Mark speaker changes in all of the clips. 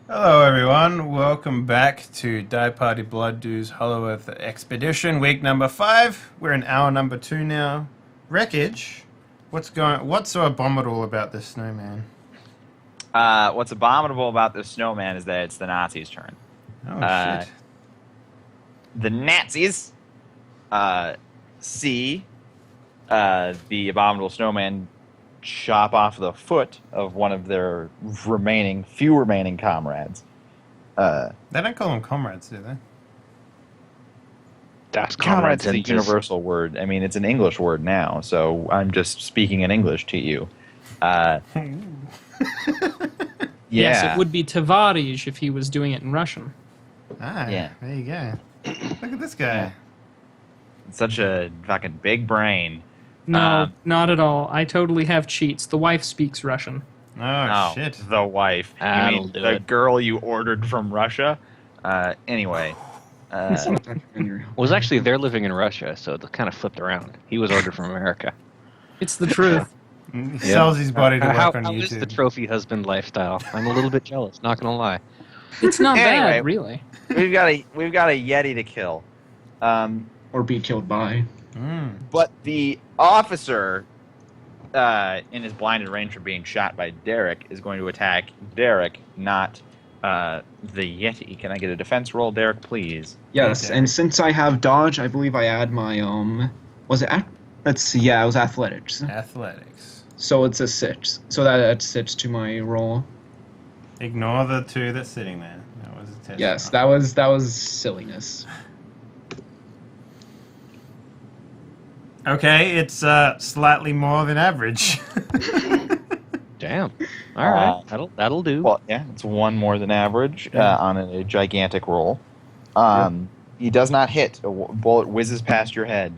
Speaker 1: Hello, everyone. Welcome back to Die Party Blood Dew's Hollow Earth Expedition, week number 5. We're in hour number 2 now. Wreckage. What's so abominable about this snowman?
Speaker 2: What's abominable about this snowman is that it's the Nazis' turn.
Speaker 1: Oh, shit.
Speaker 2: The Nazis see the abominable snowman chop off the foot of one of their few remaining comrades.
Speaker 1: They don't call them comrades, do they?
Speaker 3: Das
Speaker 2: Comrades is a
Speaker 3: Comrades
Speaker 2: universal word. I mean, it's an English word now, so I'm just speaking in English to you. Yeah.
Speaker 4: Yes, it would be Tavarij if he was doing it in Russian.
Speaker 1: Yeah. There you go. Look at this guy.
Speaker 2: Such a fucking big brain.
Speaker 4: No, not at all. I totally have cheats. The wife speaks Russian.
Speaker 1: Oh, shit.
Speaker 2: The wife. You
Speaker 3: That'll
Speaker 2: mean
Speaker 3: do
Speaker 2: the
Speaker 3: it.
Speaker 2: girl you ordered from Russia? Anyway.
Speaker 3: was actually they're living in Russia, so it kind of flipped around. He was ordered from America.
Speaker 4: It's the truth.
Speaker 1: He sells his body to
Speaker 3: How
Speaker 1: work on
Speaker 3: how is the
Speaker 1: YouTube.
Speaker 3: trophy husband lifestyle? I'm a little bit jealous, not gonna lie.
Speaker 4: It's not
Speaker 2: Anyway.
Speaker 4: bad, really.
Speaker 2: we've got a Yeti to kill.
Speaker 5: Or be killed by.
Speaker 2: But the officer, in his blinded range from being shot by Derek, is going to attack Derek, not the Yeti. Can I get a defense roll, Derek, please?
Speaker 5: Yes,
Speaker 1: Okay.
Speaker 5: and since I have dodge, I believe I add my was it let's see, yeah, it was athletics.
Speaker 1: Athletics.
Speaker 5: So it's a 6. So that adds 6 to my roll.
Speaker 1: Ignore the 2 that's sitting there. That was a test.
Speaker 5: Yes,
Speaker 1: roll.
Speaker 5: that was silliness.
Speaker 1: Okay, it's slightly more than average.
Speaker 3: Damn. All right, that'll do.
Speaker 2: Well, yeah, it's one more than average on a gigantic roll. He does not hit. A bullet whizzes past your head.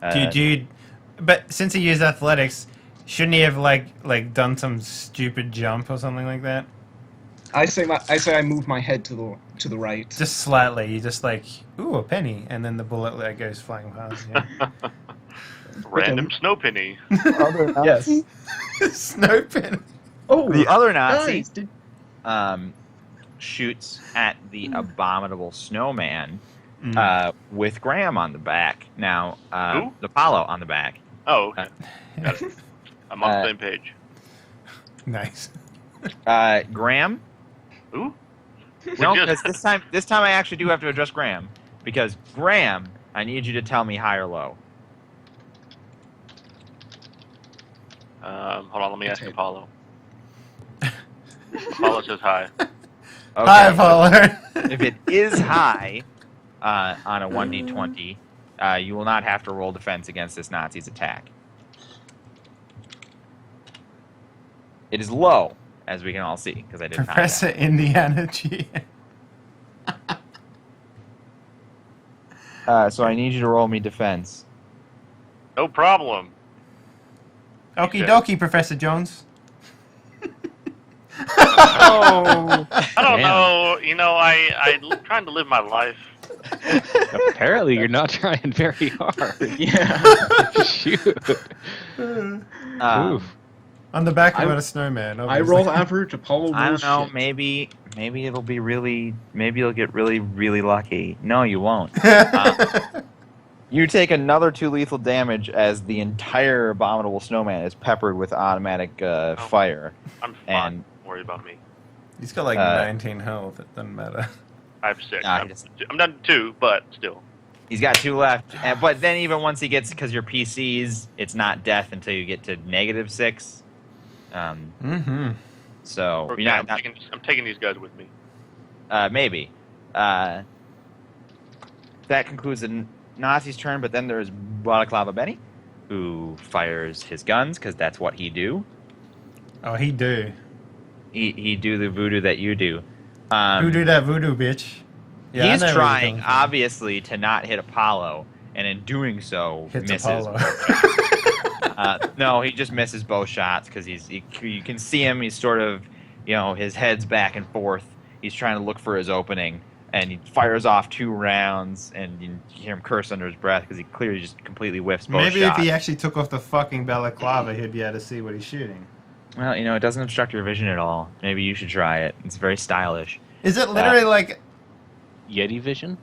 Speaker 1: But since he used athletics, shouldn't he have like done some stupid jump or something like that?
Speaker 5: I say I move my head to the right.
Speaker 1: Just slightly. You just like, ooh, a penny, and then the bullet like, goes flying past. Yeah.
Speaker 6: Random snow penny.
Speaker 2: Other
Speaker 5: Yes.
Speaker 1: Snow penny.
Speaker 5: Oh,
Speaker 2: The other Nazi
Speaker 5: nice. Did-
Speaker 2: shoots at the abominable snowman
Speaker 1: Mm.
Speaker 2: with Graham on the back. Now,
Speaker 6: Who?
Speaker 2: the Apollo on the back.
Speaker 6: Oh, okay. Got it. I'm on the same page.
Speaker 1: Nice.
Speaker 2: Graham?
Speaker 6: Ooh.
Speaker 2: No,
Speaker 6: We
Speaker 2: because
Speaker 6: just-
Speaker 2: this time I actually do have to address Graham. Because Graham, I need you to tell me high or low.
Speaker 6: Hold on, let me ask
Speaker 5: Okay.
Speaker 6: Apollo. Apollo says hi.
Speaker 2: Okay.
Speaker 1: Hi, Apollo.
Speaker 2: If it is high on a 1d20, you will not have to roll defense against this Nazi's attack. It is low, as we can all see, because I did not.
Speaker 1: Professor Indiana G.
Speaker 2: So I need you to roll me defense.
Speaker 6: No problem.
Speaker 1: Okie
Speaker 6: Okay.
Speaker 1: dokie, Professor Jones.
Speaker 4: Oh,
Speaker 6: I don't
Speaker 3: Damn.
Speaker 6: know. You know, I'm trying to live my life.
Speaker 3: Apparently, you're not trying very hard.
Speaker 5: Yeah.
Speaker 3: Shoot. Oof.
Speaker 1: On the back of
Speaker 5: I-
Speaker 1: a snowman.
Speaker 5: I
Speaker 1: Obviously.
Speaker 5: roll average. Apollo rolls
Speaker 2: I don't know.
Speaker 5: shit.
Speaker 2: Maybe it'll be really. Maybe you'll get really, really lucky. No, you won't. You take another 2 lethal damage as the entire abominable snowman is peppered with automatic fire.
Speaker 6: I'm fine.
Speaker 2: And
Speaker 6: Don't worry about me.
Speaker 1: He's got like 19 health. It doesn't matter.
Speaker 6: I have 6.
Speaker 2: Nah, he
Speaker 6: I'm,
Speaker 2: doesn't.
Speaker 6: I'm done 2, but still.
Speaker 2: he's got 2 left. But then even once he gets, because your PCs, it's not death until you get to -6.
Speaker 1: Mm-hmm.
Speaker 2: So
Speaker 6: Okay,
Speaker 2: you're
Speaker 6: I'm
Speaker 2: not
Speaker 6: taking these guys with me.
Speaker 2: maybe. That concludes the Nazi's turn, but then there's Balaclava Benny, who fires his guns, because that's what he do.
Speaker 1: Oh, he do.
Speaker 2: He do the voodoo that you do.
Speaker 1: Who do that voodoo, bitch? Yeah, I
Speaker 2: He's
Speaker 1: know where you're
Speaker 2: trying,
Speaker 1: coming from.
Speaker 2: obviously, to not hit Apollo, and in doing so,
Speaker 1: Hits
Speaker 2: misses.
Speaker 1: Apollo.
Speaker 2: No, he just misses both shots because you can see him. He's sort of, his head's back and forth. He's trying to look for his opening, and he fires off 2 rounds, and you hear him curse under his breath because he clearly just completely whiffs both
Speaker 1: Maybe
Speaker 2: shots.
Speaker 1: if he actually took off the fucking balaclava, he'd be able to see what he's shooting.
Speaker 2: Well, it doesn't obstruct your vision at all. Maybe you should try it. It's very stylish.
Speaker 1: Is it literally like?
Speaker 3: Yeti vision?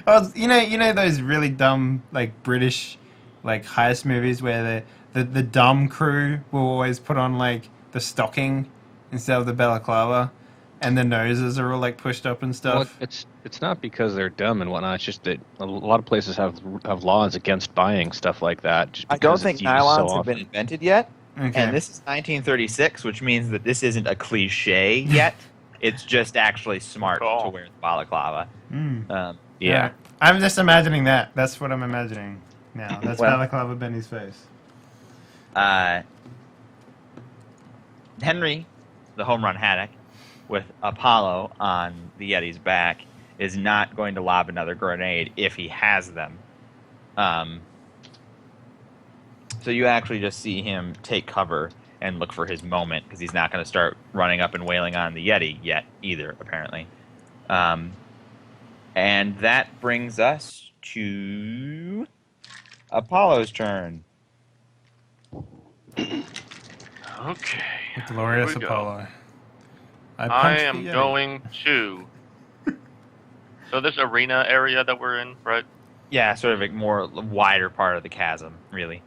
Speaker 1: Oh, you know those really dumb like British like heist movies where the dumb crew will always put on like the stocking instead of the balaclava, and the noses are all like pushed up and
Speaker 3: Well,
Speaker 1: stuff.
Speaker 3: it's not because they're dumb and whatnot. It's just that a lot of places have laws against buying stuff like that. Just
Speaker 2: I don't
Speaker 3: because
Speaker 2: think
Speaker 3: it's used so
Speaker 2: nylons have been
Speaker 3: often.
Speaker 2: invented yet.
Speaker 1: Okay.
Speaker 2: And this is 1936, which means that this isn't a cliche yet. It's just actually smart to wear the balaclava.
Speaker 1: Mm.
Speaker 3: Yeah.
Speaker 1: I'm just imagining that. That's what I'm imagining now. That's
Speaker 2: Well-
Speaker 1: balaclava Benny's face.
Speaker 2: Henry, the home run haddock, with Apollo on the Yeti's back, is not going to lob another grenade if he has them. So you actually just see him take cover and look for his moment, because he's not going to start running up and wailing on the Yeti yet either, apparently. And that brings us to Apollo's turn.
Speaker 6: Okay.
Speaker 1: Glorious
Speaker 6: Here we go.
Speaker 1: Apollo.
Speaker 6: I
Speaker 1: punched the
Speaker 6: am
Speaker 1: Yeti.
Speaker 6: going to. So this arena area that we're in, right?
Speaker 2: Yeah, sort of a more wider part of the chasm, really.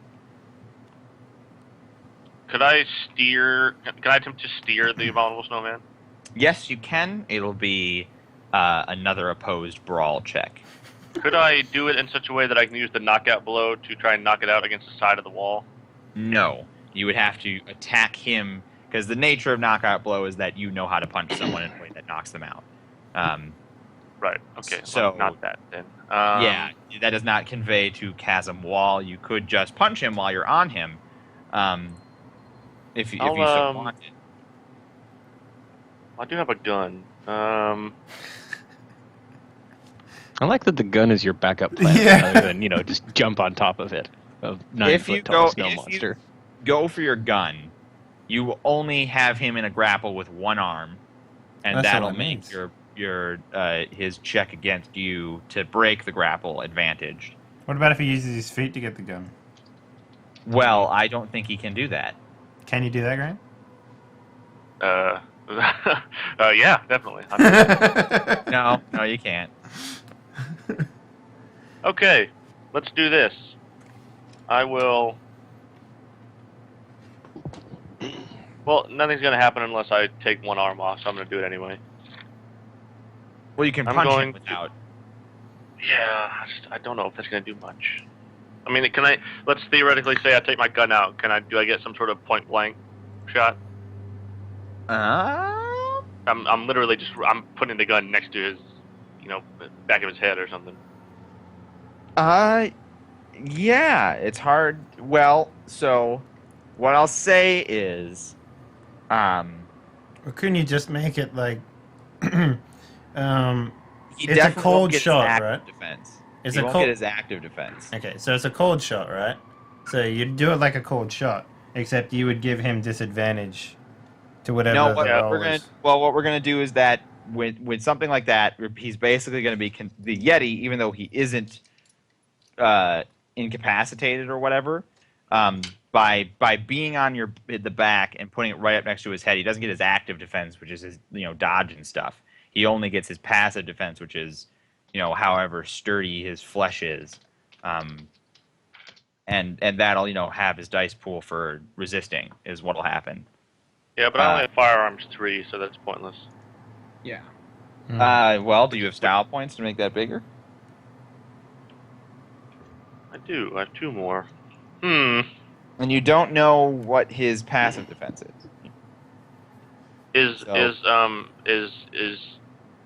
Speaker 6: Could I steer? Can I attempt to steer the abominable snowman?
Speaker 2: Yes, you can. It'll be another opposed brawl check.
Speaker 6: Could I do it in such a way that I can use the knockout blow to try and knock it out against the side of the wall?
Speaker 2: No. You would have to attack him, because the nature of knockout blow is that you know how to punch someone in a way that knocks them out.
Speaker 6: Right. Okay.
Speaker 2: So-
Speaker 6: well, not that then.
Speaker 2: Yeah, that does not convey to chasm wall. You could just punch him while you're on him, if you so
Speaker 6: I'll,
Speaker 2: wanted.
Speaker 6: I do have a gun.
Speaker 3: I like that the gun is your backup plan
Speaker 1: Yeah.
Speaker 3: rather than, just jump on top of it. A 9-foot tall snow monster.
Speaker 2: Go for your gun, you will only have him in a grapple with one arm, and
Speaker 1: That's
Speaker 2: that'll
Speaker 1: what it
Speaker 2: make
Speaker 1: means.
Speaker 2: your his check against you to break the grapple advantaged.
Speaker 1: What about if he uses his feet to get the gun?
Speaker 2: Well, I don't think he can do that.
Speaker 1: Can you do that, Grant?
Speaker 6: Yeah, definitely.
Speaker 2: No, you can't.
Speaker 6: Okay, let's do this. I will. Well, nothing's gonna happen unless I take one arm off, so I'm gonna do it anyway.
Speaker 2: Well, you can
Speaker 6: I'm
Speaker 2: punch him
Speaker 6: going to-
Speaker 2: without.
Speaker 6: Yeah, I don't know if that's gonna do much. I mean, can I? Let's theoretically say I take my gun out. Do I get some sort of point blank shot? I'm literally I'm putting the gun next to his, back of his head or something.
Speaker 2: Yeah, it's hard. Well, so what I'll say is,
Speaker 1: Or couldn't you just make it like,
Speaker 2: he
Speaker 1: It's a
Speaker 2: definitely
Speaker 1: cold
Speaker 2: won't get his
Speaker 1: shot,
Speaker 2: active
Speaker 1: right?
Speaker 2: Defense.
Speaker 1: It's
Speaker 2: He
Speaker 1: a
Speaker 2: won't
Speaker 1: cold-
Speaker 2: get his active defense.
Speaker 1: okay, so it's a cold shot, right? So you do it like a cold shot, except you would give him disadvantage to whatever
Speaker 2: No,
Speaker 1: the
Speaker 2: what
Speaker 1: roll
Speaker 2: we're gonna
Speaker 1: is.
Speaker 2: what we're gonna do is that with something like that, he's basically gonna be the Yeti, even though he isn't incapacitated or whatever. By being on the back and putting it right up next to his head, he doesn't get his active defense, which is his dodge and stuff. He only gets his passive defense, which is however sturdy his flesh is, and that'll have his dice pool for resisting is what'll happen.
Speaker 6: Yeah, but I only have firearms 3, so that's pointless.
Speaker 5: Yeah.
Speaker 2: Well, do you have style points to make that bigger?
Speaker 6: I do. I have 2 more.
Speaker 2: And you don't know what his passive defense is.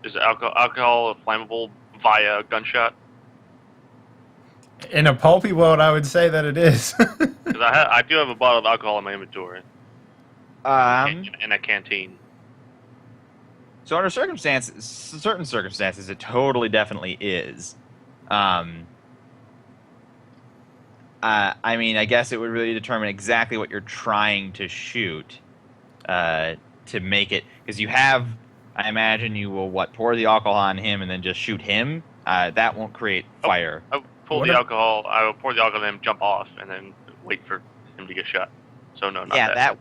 Speaker 6: Is alcohol flammable via gunshot?
Speaker 1: In a pulpy world, I would say that it is.
Speaker 6: Because I do have a bottle of alcohol in my inventory in a canteen.
Speaker 2: So under certain circumstances, it totally definitely is. I mean, I guess it would really determine exactly what you're trying to shoot to make it, because you have. I imagine you will pour the alcohol on him and then just shoot him. That won't create fire.
Speaker 6: I will pour the alcohol on him, jump off, and then wait for him to get shot. So no, not
Speaker 2: Yeah,
Speaker 6: that.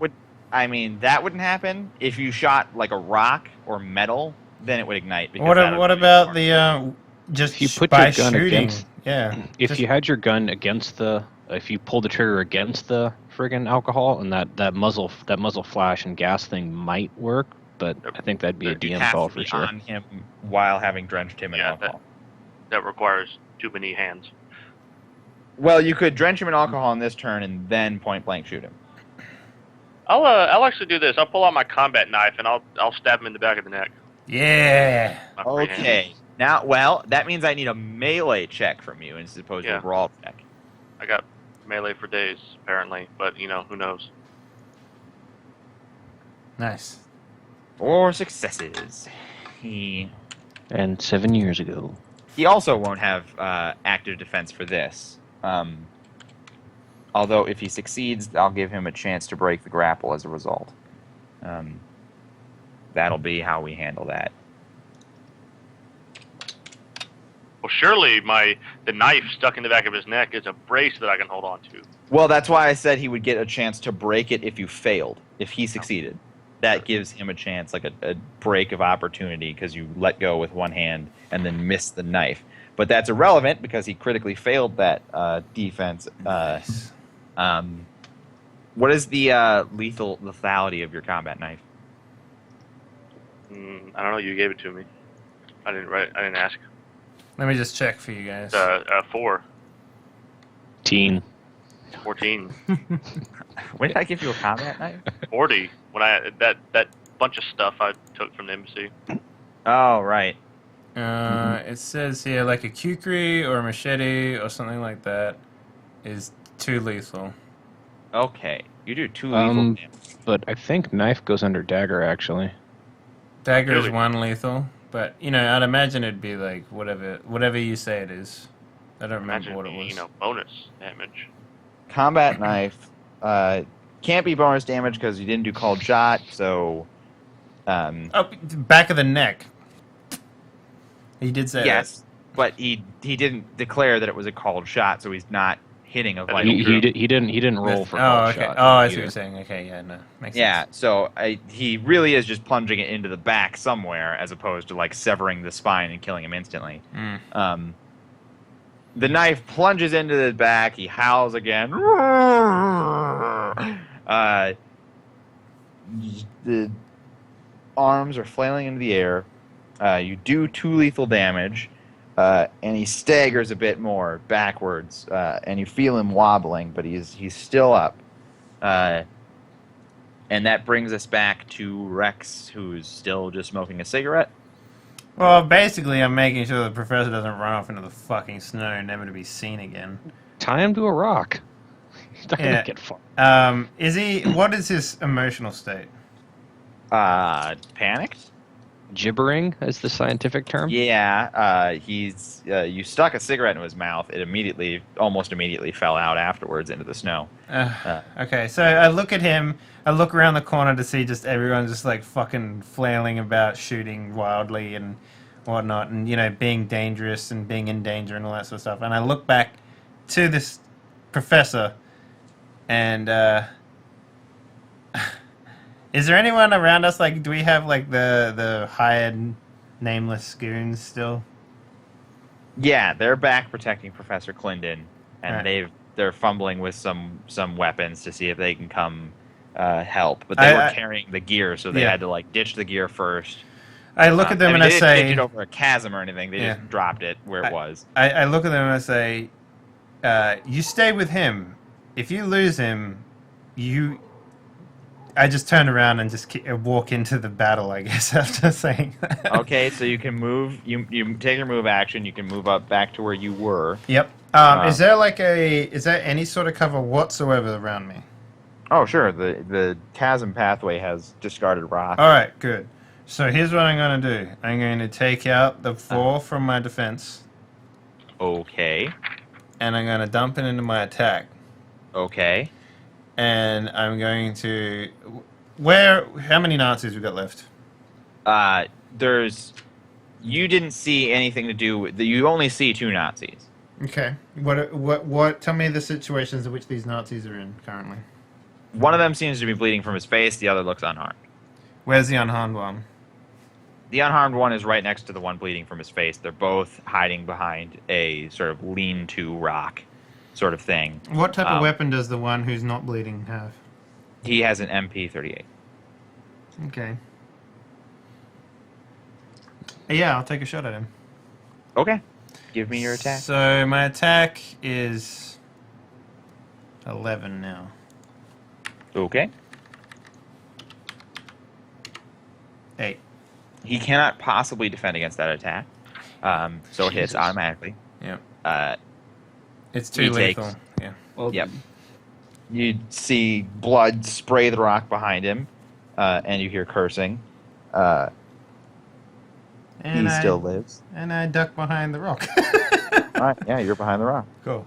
Speaker 2: I mean, that wouldn't happen. If you shot like a rock or metal, then it would ignite. Because
Speaker 1: What about the just
Speaker 3: If you put
Speaker 1: by
Speaker 3: your gun
Speaker 1: shooting?
Speaker 3: against,
Speaker 1: Yeah.
Speaker 3: if
Speaker 1: just-
Speaker 3: you had your gun against if you pulled the trigger against the friggin' alcohol, and that muzzle flash and gas thing might work, but I think that'd be a
Speaker 2: You'd
Speaker 3: DM
Speaker 2: have
Speaker 3: call
Speaker 2: to
Speaker 3: for
Speaker 2: be
Speaker 3: sure.
Speaker 2: on him while having drenched him in
Speaker 6: Yeah,
Speaker 2: alcohol.
Speaker 6: That requires too many hands.
Speaker 2: Well, you could drench him in alcohol in this turn and then point blank shoot him.
Speaker 6: I'll actually do this. I'll pull out my combat knife and I'll stab him in the back of the neck.
Speaker 1: Yeah.
Speaker 6: My free hand.
Speaker 2: Okay. Now, well, that means I need a melee check from you as opposed to
Speaker 6: Yeah.
Speaker 2: a brawl check.
Speaker 6: I got melee for days apparently, but who knows?
Speaker 1: Nice.
Speaker 2: 4 successes. He
Speaker 3: And 7 years ago.
Speaker 2: also won't have active defense for this. Although if he succeeds, I'll give him a chance to break the grapple as a result. That'll be how we handle that.
Speaker 6: Well, surely the knife stuck in the back of his neck is a brace that I can hold on to.
Speaker 2: Well, that's why I said he would get a chance to break it if you failed. If he succeeded, that gives him a chance, like a break of opportunity, because you let go with one hand and then miss the knife. But that's irrelevant because he critically failed that defense.
Speaker 1: Nice.
Speaker 2: What is the lethality of your combat knife?
Speaker 6: I don't know. You gave it to me. I didn't ask.
Speaker 1: Let me just check for you guys.
Speaker 6: 4,
Speaker 3: Teen.
Speaker 6: 14,
Speaker 2: When did I give you a combat knife?
Speaker 6: 40. When that bunch of stuff I took from the embassy.
Speaker 2: Oh, right.
Speaker 1: It says here like a kukri or a machete or something like that is 2 lethal.
Speaker 2: Okay, you do 2 lethal damage.
Speaker 3: But I think knife goes under dagger, actually.
Speaker 1: Dagger is
Speaker 6: Really?
Speaker 1: 1 lethal, but I'd imagine it'd be like whatever you say it is. I don't remember
Speaker 6: Imagine
Speaker 1: what it was.
Speaker 6: bonus damage.
Speaker 2: Combat knife can't be bonus damage because you didn't do called shot. So,
Speaker 1: Oh, back of the neck. He did say
Speaker 2: yes, but he didn't declare that it was a called shot, so he's not hitting a vital.
Speaker 3: He didn't
Speaker 1: that.
Speaker 3: roll for
Speaker 1: Oh,
Speaker 3: called
Speaker 1: okay.
Speaker 3: shot.
Speaker 1: Oh, I see what
Speaker 3: either.
Speaker 1: you're saying. Okay, yeah, no, makes
Speaker 2: Yeah,
Speaker 1: sense.
Speaker 2: so he really is just plunging it into the back somewhere, as opposed to like severing the spine and killing him instantly.
Speaker 1: Mm.
Speaker 2: The knife plunges into the back. He howls again. The arms are flailing into the air. You do 2 lethal damage, and he staggers a bit more backwards, and you feel him wobbling, but he's still up. And that brings us back to Rex, who's still just smoking a cigarette.
Speaker 1: Well, basically, I'm making sure the professor doesn't run off into the fucking snow, never to be seen again.
Speaker 3: Tie him to a rock. He's not
Speaker 1: Yeah.
Speaker 3: gonna get far.
Speaker 1: Is he? What is his emotional state?
Speaker 2: Panicked?
Speaker 3: Gibbering is the scientific term.
Speaker 2: Yeah, he's. You stuck a cigarette into his mouth. It almost immediately fell out afterwards into the snow.
Speaker 1: Okay, so I look at him. I look around the corner to see just everyone just like fucking flailing about, shooting wildly and whatnot, and being dangerous and being in danger and all that sort of stuff. And I look back to this professor, and is there anyone around us? Like, do we have like the hired nameless goons still?
Speaker 2: Yeah, they're back protecting Professor Clendon, and
Speaker 1: Right.
Speaker 2: they're fumbling with some weapons to see if they can come help. But they were carrying the gear, so they
Speaker 1: Yeah.
Speaker 2: had to like ditch the gear first.
Speaker 1: I look at them and
Speaker 2: they
Speaker 1: I
Speaker 2: didn't
Speaker 1: say,
Speaker 2: ditch it over a chasm or anything. They
Speaker 1: Yeah.
Speaker 2: just dropped it where it was.
Speaker 1: I look at them and I say, you stay with him. If you lose him, I just turn around and just walk into the battle, I guess, after saying that.
Speaker 2: Okay, so you can move. You take your move action. You can move up back to where you were.
Speaker 1: Yep. Is there any sort of cover whatsoever around me?
Speaker 2: Oh, sure. The chasm pathway has discarded rock.
Speaker 1: All right, good. So here's what I'm going to do. I'm going to take out the 4 from my defense,
Speaker 2: Okay.
Speaker 1: and I'm going to dump it into my attack.
Speaker 2: Okay.
Speaker 1: And I'm going to... How many Nazis we got left?
Speaker 2: You didn't see anything to do with. You only see 2 Nazis.
Speaker 1: Okay. What? Tell me the situations in which these Nazis are in currently.
Speaker 2: One of them seems to be bleeding from his face. The other looks unharmed.
Speaker 1: Where's the unharmed one?
Speaker 2: The unharmed one is right next to the one bleeding from his face. They're both hiding behind a sort of lean-to rock sort of thing.
Speaker 1: What type of weapon does the one who's not bleeding have?
Speaker 2: He has an MP38.
Speaker 1: Okay. Yeah, I'll take a shot at him.
Speaker 2: Okay. Give me your attack.
Speaker 1: So my attack is 11 now.
Speaker 2: Okay.
Speaker 1: 8.
Speaker 2: He cannot possibly defend against that attack. So it hits
Speaker 3: Jesus.
Speaker 2: automatically.
Speaker 1: Yep. It's too
Speaker 2: He
Speaker 1: lethal.
Speaker 2: takes-
Speaker 1: Yeah.
Speaker 5: Well,
Speaker 2: Yep. You see blood spray the rock behind him, and you hear cursing.
Speaker 1: And
Speaker 2: He still lives.
Speaker 1: And I duck behind the rock.
Speaker 2: All right, yeah, you're behind the rock.
Speaker 1: Cool.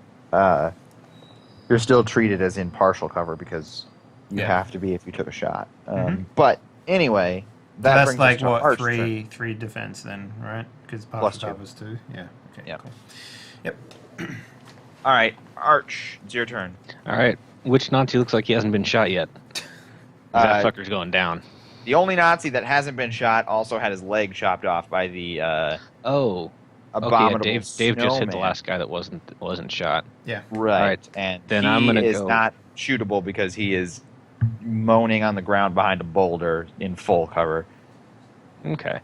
Speaker 2: You're still treated as in partial cover because you
Speaker 1: Yeah.
Speaker 2: have to be if you took a shot.
Speaker 1: Mhm.
Speaker 2: But anyway, that
Speaker 1: That's
Speaker 2: brings
Speaker 1: like
Speaker 2: us to
Speaker 1: what,
Speaker 2: Art's turn.
Speaker 1: three defense then, right? Because
Speaker 2: Plus
Speaker 1: partial
Speaker 2: 2.
Speaker 1: covers 2. Yeah. Okay.
Speaker 2: Yep.
Speaker 1: Cool. Yep.
Speaker 2: All right, Arch, it's your turn.
Speaker 3: All right. Which Nazi looks like he hasn't been shot yet? That
Speaker 2: Uh,
Speaker 3: fucker's going down.
Speaker 2: The only Nazi that hasn't been shot also had his leg chopped off by the
Speaker 3: Oh. Okay, yeah,
Speaker 2: abominable
Speaker 3: Dave just hit the
Speaker 2: snowman.
Speaker 3: last guy that wasn't shot.
Speaker 1: Yeah.
Speaker 2: Right.
Speaker 3: Alright,
Speaker 2: And
Speaker 3: then
Speaker 2: he
Speaker 3: I'm gonna
Speaker 2: is
Speaker 3: go-
Speaker 2: not shootable because he is moaning on the ground behind a boulder in full cover.
Speaker 3: Okay.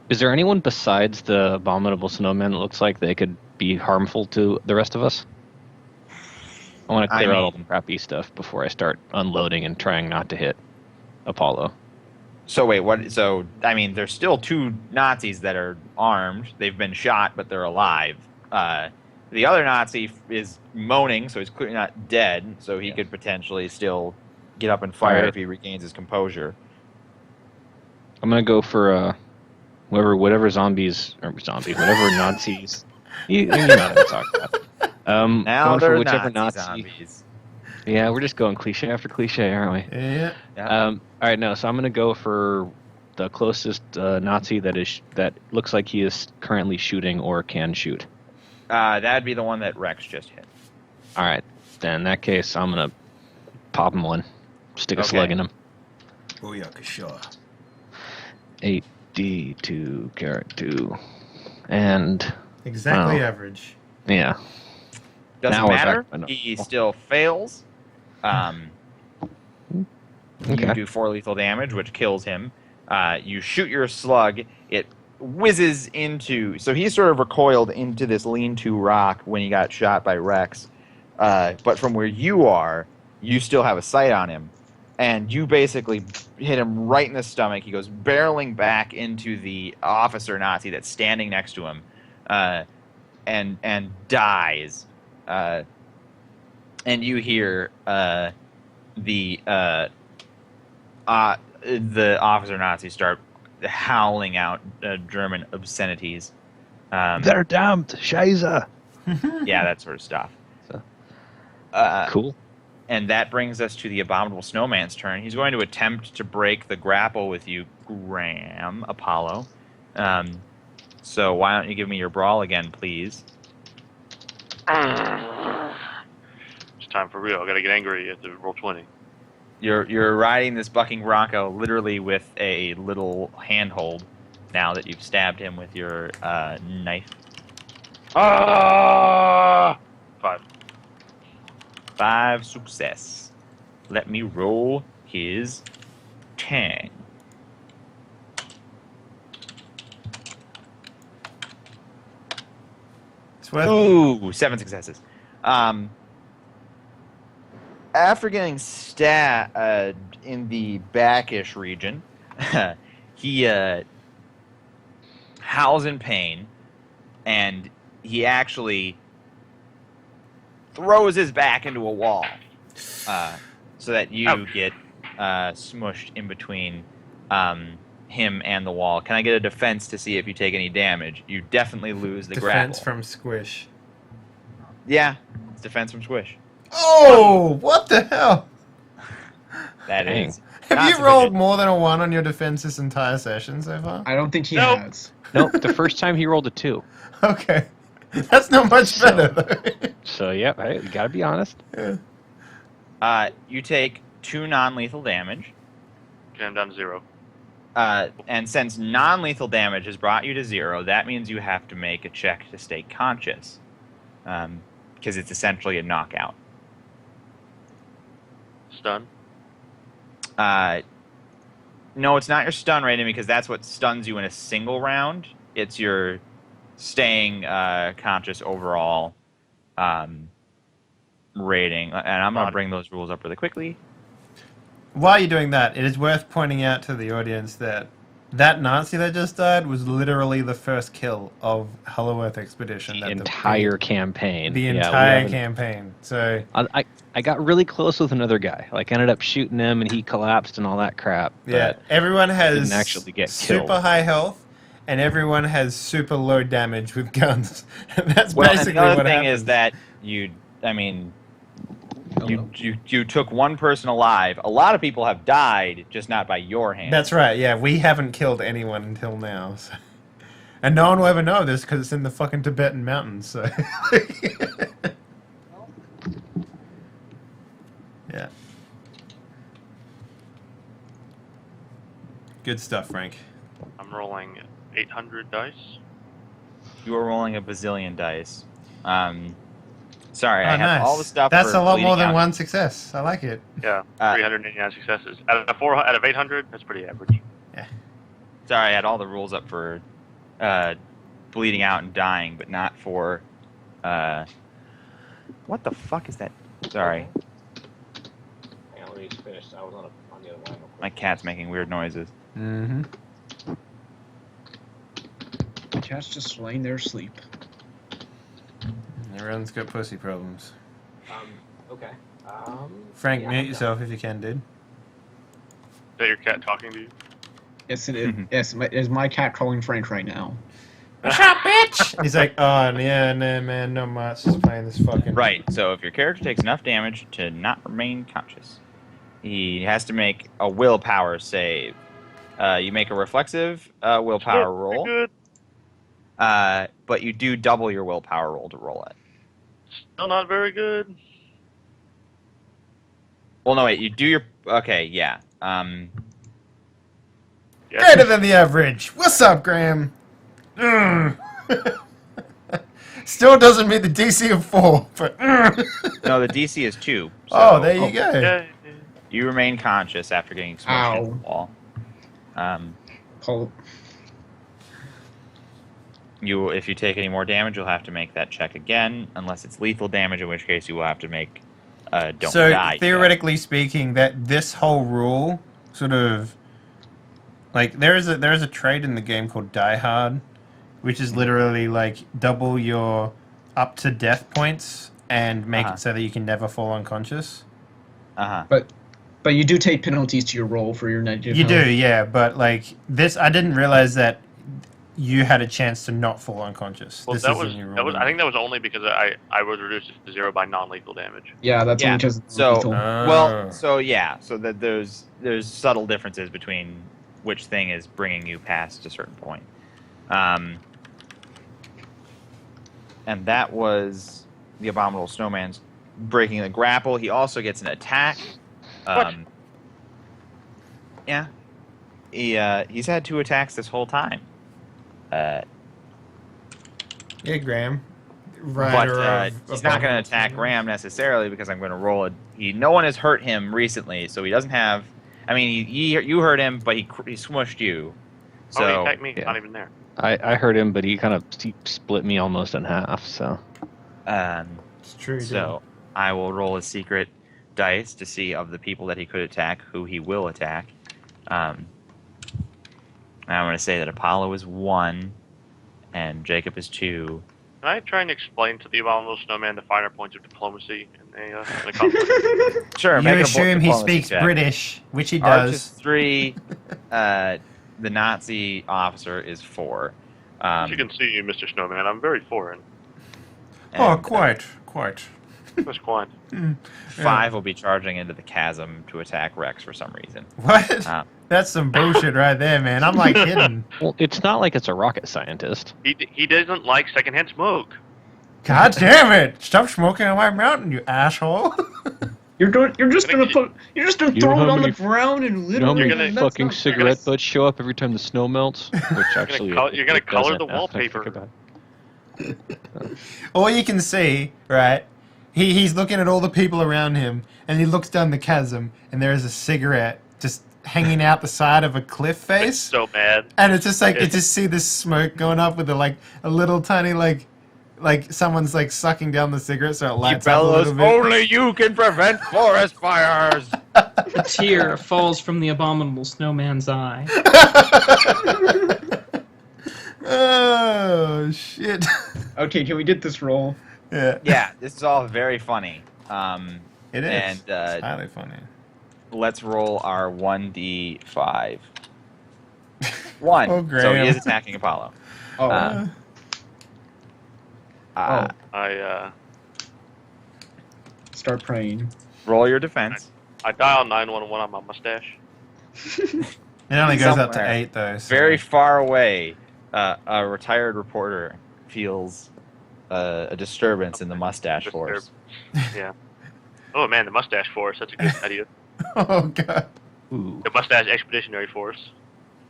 Speaker 3: Is there anyone besides the abominable snowman that looks like they could be harmful to the rest of us? I want to clear out all the crappy stuff before I start unloading and trying not to hit Apollo.
Speaker 2: So wait, what? So I mean, there's still 2 Nazis that are armed. They've been shot, but they're alive. The other Nazi is moaning, so he's clearly not dead. So he could potentially still get up and fire
Speaker 3: Alright.
Speaker 2: if he regains his composure.
Speaker 3: I'm gonna go for whatever whatever Nazis. You know what I'm talking about.
Speaker 2: Now
Speaker 3: going for
Speaker 2: they're
Speaker 3: whichever
Speaker 2: Nazi
Speaker 3: Nazi.
Speaker 2: zombies.
Speaker 3: Yeah, we're just going cliche after cliche, aren't we?
Speaker 1: Yeah.
Speaker 2: Yeah.
Speaker 3: All right, no. So I'm gonna go for the closest Nazi that looks like he is currently shooting or can shoot.
Speaker 2: That'd be the one that Rex just hit.
Speaker 3: All right, then in that case, I'm gonna pop him one, stick a
Speaker 2: Okay.
Speaker 3: slug in him.
Speaker 1: Booyaka, sure.
Speaker 3: 8d2 carat 2, and
Speaker 1: Exactly
Speaker 3: Wow.
Speaker 1: average.
Speaker 3: yeah.
Speaker 2: Doesn't
Speaker 3: Now we're
Speaker 2: matter.
Speaker 3: back-
Speaker 2: He still fails. You
Speaker 3: Okay.
Speaker 2: do 4 lethal damage, which kills him. You shoot your slug. It whizzes into... So he sort of recoiled into this lean-to rock when he got shot by Rex. But from where you are, you still have a sight on him. And you basically hit him right in the stomach. He goes barreling back into the officer Nazi that's standing next to him. And dies. And you hear the officer Nazis start howling out German obscenities.
Speaker 3: They're damned, Scheiße.
Speaker 2: Yeah, that sort of stuff.
Speaker 3: So-
Speaker 2: Uh,
Speaker 3: Cool.
Speaker 2: And that brings us to the Abominable Snowman's turn. He's going to attempt to break the grapple with you, Graham, Apollo. So why don't you give me your brawl again, please?
Speaker 6: It's time for real. I gotta get angry at the roll 20.
Speaker 2: You're riding this bucking bronco literally with a little handhold now that you've stabbed him with your knife.
Speaker 6: Ah! 5.
Speaker 2: 5 success. Let me roll his tang.
Speaker 1: It's worth
Speaker 2: Ooh, 7 successes. After getting stabbed in the backish region, he howls in pain, and he actually throws his back into a wall, so that you
Speaker 6: Ouch.
Speaker 2: get smushed in between him and the wall. Can I get a defense to see if you take any damage? You definitely lose the
Speaker 1: defense
Speaker 2: grapple.
Speaker 1: from squish.
Speaker 2: Yeah, it's defense from squish.
Speaker 1: Oh, what the hell?
Speaker 2: That
Speaker 3: Dang.
Speaker 2: is.
Speaker 1: Have
Speaker 2: not
Speaker 1: you rolled
Speaker 2: sufficient.
Speaker 1: more than a 1 on your defense this entire session so far?
Speaker 5: I don't think he
Speaker 6: Nope.
Speaker 5: has.
Speaker 3: Nope, the first time he rolled a 2.
Speaker 1: Okay. That's not much
Speaker 3: So-
Speaker 1: better, though.
Speaker 3: So, yeah, hey, you gotta be honest.
Speaker 1: Yeah.
Speaker 2: You take 2 non-lethal damage.
Speaker 6: Okay, I'm down to 0.
Speaker 2: And since non-lethal damage has brought you to 0, that means you have to make a check to stay conscious. Because it's essentially a knockout.
Speaker 6: Stun.
Speaker 2: No, it's not your stun rating because that's what stuns you in a single round. It's your staying conscious overall rating. And I'm going to bring those rules up really quickly.
Speaker 1: While you're doing that, it is worth pointing out to the audience that Nazi that just died was literally the first kill of Hollow Earth Expedition.
Speaker 3: The entire campaign.
Speaker 1: The entire campaign. So
Speaker 3: I got really close with another guy. Like, ended up shooting him, and he collapsed and all that crap.
Speaker 1: Yeah, everyone has
Speaker 3: didn't actually get
Speaker 1: super
Speaker 3: killed.
Speaker 1: high health, and everyone has super low damage with guns. And that's
Speaker 2: Well,
Speaker 1: basically
Speaker 2: and the other
Speaker 1: what
Speaker 2: thing
Speaker 1: happens.
Speaker 2: is that you took one person alive. A lot of people have died, just not by your hand.
Speaker 1: That's right, yeah. We haven't killed anyone until now. So. And no one will ever know this because it's in the fucking Tibetan mountains, so... yeah. Good stuff, Frank.
Speaker 6: I'm rolling 800 dice.
Speaker 2: You were rolling a bazillion dice. Sorry,
Speaker 1: Oh,
Speaker 2: I have
Speaker 1: nice.
Speaker 2: all the stuff.
Speaker 1: That's
Speaker 2: for
Speaker 1: a lot
Speaker 2: bleeding
Speaker 1: more than
Speaker 2: out.
Speaker 1: one success. I like it.
Speaker 6: Yeah, 389 successes. Out of 800, that's pretty average.
Speaker 2: Sorry, I had all the rules up for bleeding out and dying, but not for. What the fuck is that? Sorry,
Speaker 3: Yeah, let me just finish. I was on the other line.
Speaker 2: my cat's making weird noises.
Speaker 1: Mm-hmm.
Speaker 5: The cat's just laying there asleep.
Speaker 1: Everyone's got pussy problems.
Speaker 3: Okay.
Speaker 1: Frank, mute yourself if you can, dude.
Speaker 6: Is that your cat talking to you?
Speaker 5: Yes, it is. Yes, it is my cat calling Frank right now.
Speaker 1: What's up, bitch? He's like, oh, yeah, no, man, no much. Just playing this fucking...
Speaker 2: Right. So if your character takes enough damage to not remain conscious, he has to make a willpower save. You make a reflexive willpower
Speaker 6: Still
Speaker 2: roll,
Speaker 6: pretty good.
Speaker 2: but you do double your willpower roll to roll it.
Speaker 6: Still not very good.
Speaker 2: Well, no, wait. You do your... Okay, yeah.
Speaker 6: Yeah.
Speaker 1: Greater than the average. What's up, Graham? Still doesn't meet the DC of 4, but...
Speaker 2: No, the DC is 2. So
Speaker 1: Oh, there you go.
Speaker 6: Yeah.
Speaker 2: You remain conscious after getting smushed into the wall.
Speaker 5: Pulp.
Speaker 2: If you take any more damage, you'll have to make that check again, unless it's lethal damage, in which case you will have to make don't
Speaker 1: So,
Speaker 2: die.
Speaker 1: theoretically speaking, that this whole rule sort of... Like, there is a trait in the game called Die Hard, which is literally, like, double your up-to-death points and make it so that you can never fall unconscious.
Speaker 5: But you do take penalties to your roll for your negative
Speaker 1: You
Speaker 5: health.
Speaker 1: do, yeah, but, like, this... I didn't realize that you had a chance to not fall unconscious.
Speaker 6: Well,
Speaker 1: This
Speaker 6: that
Speaker 1: is in
Speaker 6: was,
Speaker 1: your
Speaker 6: that was.
Speaker 1: roll.
Speaker 6: I think that was only because I was reduced to 0 by non-lethal damage.
Speaker 5: Yeah, that's
Speaker 2: Yeah,
Speaker 5: only because
Speaker 2: so-
Speaker 5: lethal.
Speaker 2: So that there's subtle differences between which thing is bringing you past a certain point. And that was the Abominable Snowman's breaking the grapple. He also gets an attack.
Speaker 6: What?
Speaker 2: Yeah. He's had 2 attacks this whole time.
Speaker 1: Yeah, Graham.
Speaker 2: But he's not going to attack Graham necessarily because I'm going to roll it. No one has hurt him recently, so he doesn't have... I mean, you hurt him, but he smushed you. So,
Speaker 6: he attacked me.
Speaker 3: yeah.
Speaker 6: Not even there.
Speaker 3: I heard him, but he split me almost in half. So
Speaker 1: It's true.
Speaker 2: So I will roll a secret dice to see of the people that he could attack, who he will attack. I'm going to say that Apollo is 1, and Jacob is 2.
Speaker 6: Can I try and explain to the Abominable Snowman the finer points of diplomacy in a conflict?
Speaker 2: Sure,
Speaker 1: You
Speaker 2: make an
Speaker 1: assume he
Speaker 2: diplomacy
Speaker 1: speaks
Speaker 2: check.
Speaker 1: British, which he
Speaker 2: Arch is
Speaker 1: does.
Speaker 2: 3. The Nazi officer is 4.
Speaker 6: As you can see, Mr. Snowman, I'm very foreign.
Speaker 1: Oh,
Speaker 2: and,
Speaker 1: quite.
Speaker 6: That's quite.
Speaker 2: 5 will be charging into the chasm to attack Rex for some reason.
Speaker 1: What?
Speaker 2: Uh,
Speaker 1: That's some bullshit right there, man. I'm like kidding.
Speaker 3: well, it's not like it's a rocket scientist.
Speaker 6: He doesn't like secondhand smoke.
Speaker 1: God damn it! Stop smoking on my mountain, you asshole.
Speaker 5: You're just gonna throw
Speaker 3: You
Speaker 5: it
Speaker 3: know how
Speaker 5: on the
Speaker 3: many-
Speaker 5: ground and
Speaker 3: You know how
Speaker 5: literally.
Speaker 3: many
Speaker 6: gonna-
Speaker 3: fucking
Speaker 5: that's not-
Speaker 3: cigarette butts show up every time the snow melts? Which actually,
Speaker 6: you're gonna
Speaker 3: it
Speaker 6: color
Speaker 3: doesn't
Speaker 6: the
Speaker 3: now that I think
Speaker 6: wallpaper.
Speaker 3: about it.
Speaker 1: All you can see, right? He's looking at all the people around him, and he looks down the chasm, and there is a cigarette just hanging out the side of a cliff face,
Speaker 6: So mad.
Speaker 1: and it's just like you just see this smoke going up with a little tiny like someone's like sucking down the cigarette so it
Speaker 2: He
Speaker 1: lights up a
Speaker 2: bellows,
Speaker 1: little bit.
Speaker 2: only you can prevent forest fires.
Speaker 4: A tear falls from the abominable snowman's eye.
Speaker 1: Oh shit!
Speaker 5: Okay, can we get this roll?
Speaker 1: Yeah,
Speaker 2: Yeah, this is all very funny.
Speaker 1: it is.
Speaker 2: And
Speaker 1: It's highly funny.
Speaker 2: let's roll our 1d5. 1.
Speaker 1: Oh,
Speaker 2: So
Speaker 1: Graham.
Speaker 2: he is attacking Apollo.
Speaker 5: Oh,
Speaker 6: I
Speaker 5: start praying.
Speaker 2: Roll your defense.
Speaker 6: I dial 911 on my mustache.
Speaker 1: It only goes up to
Speaker 2: Somewhere
Speaker 1: 8 though. So.
Speaker 2: Very far away, a retired reporter feels a disturbance in the mustache force.
Speaker 6: Yeah. Oh man, the mustache force. That's a good idea.
Speaker 1: Oh god.
Speaker 3: Ooh.
Speaker 6: The mustache expeditionary force.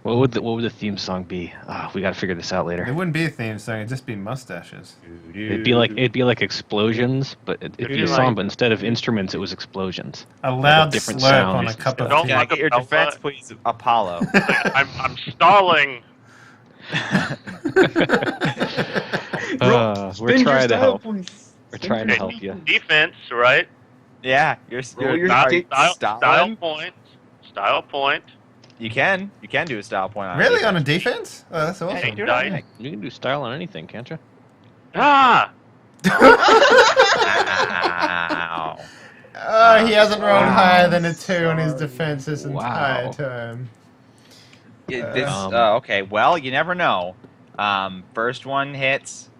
Speaker 3: What would the theme song be? We gotta figure this out
Speaker 1: It
Speaker 3: later.
Speaker 1: wouldn't be a theme song. It'd just be mustaches.
Speaker 3: It'd be like explosions, but it'd be a
Speaker 6: like-
Speaker 3: song. But instead of instruments, it was explosions.
Speaker 1: A loud
Speaker 3: different
Speaker 1: slurp
Speaker 3: sound.
Speaker 1: on a cup of
Speaker 6: Don't
Speaker 1: tea.
Speaker 2: Can I get your defense, please, Apollo?
Speaker 6: I'm stalling.
Speaker 3: We're
Speaker 5: Spend your
Speaker 3: trying to
Speaker 5: style
Speaker 3: help.
Speaker 5: points.
Speaker 3: We're
Speaker 5: Spend
Speaker 3: trying to
Speaker 5: your-
Speaker 3: help you.
Speaker 6: Defense, right?
Speaker 2: Yeah, you're
Speaker 5: Roll your
Speaker 2: are
Speaker 5: stick.
Speaker 2: you
Speaker 6: Style
Speaker 2: styling?
Speaker 6: point. Style point.
Speaker 2: You can do a style point on
Speaker 1: Really
Speaker 2: defense.
Speaker 1: on a defense? Oh, that's
Speaker 2: Yeah, you
Speaker 1: awesome.
Speaker 2: can do it
Speaker 6: Die.
Speaker 2: on anything.
Speaker 3: You can do style on anything, can't you?
Speaker 6: Ah!
Speaker 2: Ow.
Speaker 1: Oh, he hasn't rolled
Speaker 3: Wow.
Speaker 1: higher than a 2 on his defense this entire
Speaker 3: Wow.
Speaker 1: time.
Speaker 2: Okay, well, you never know. First one hits,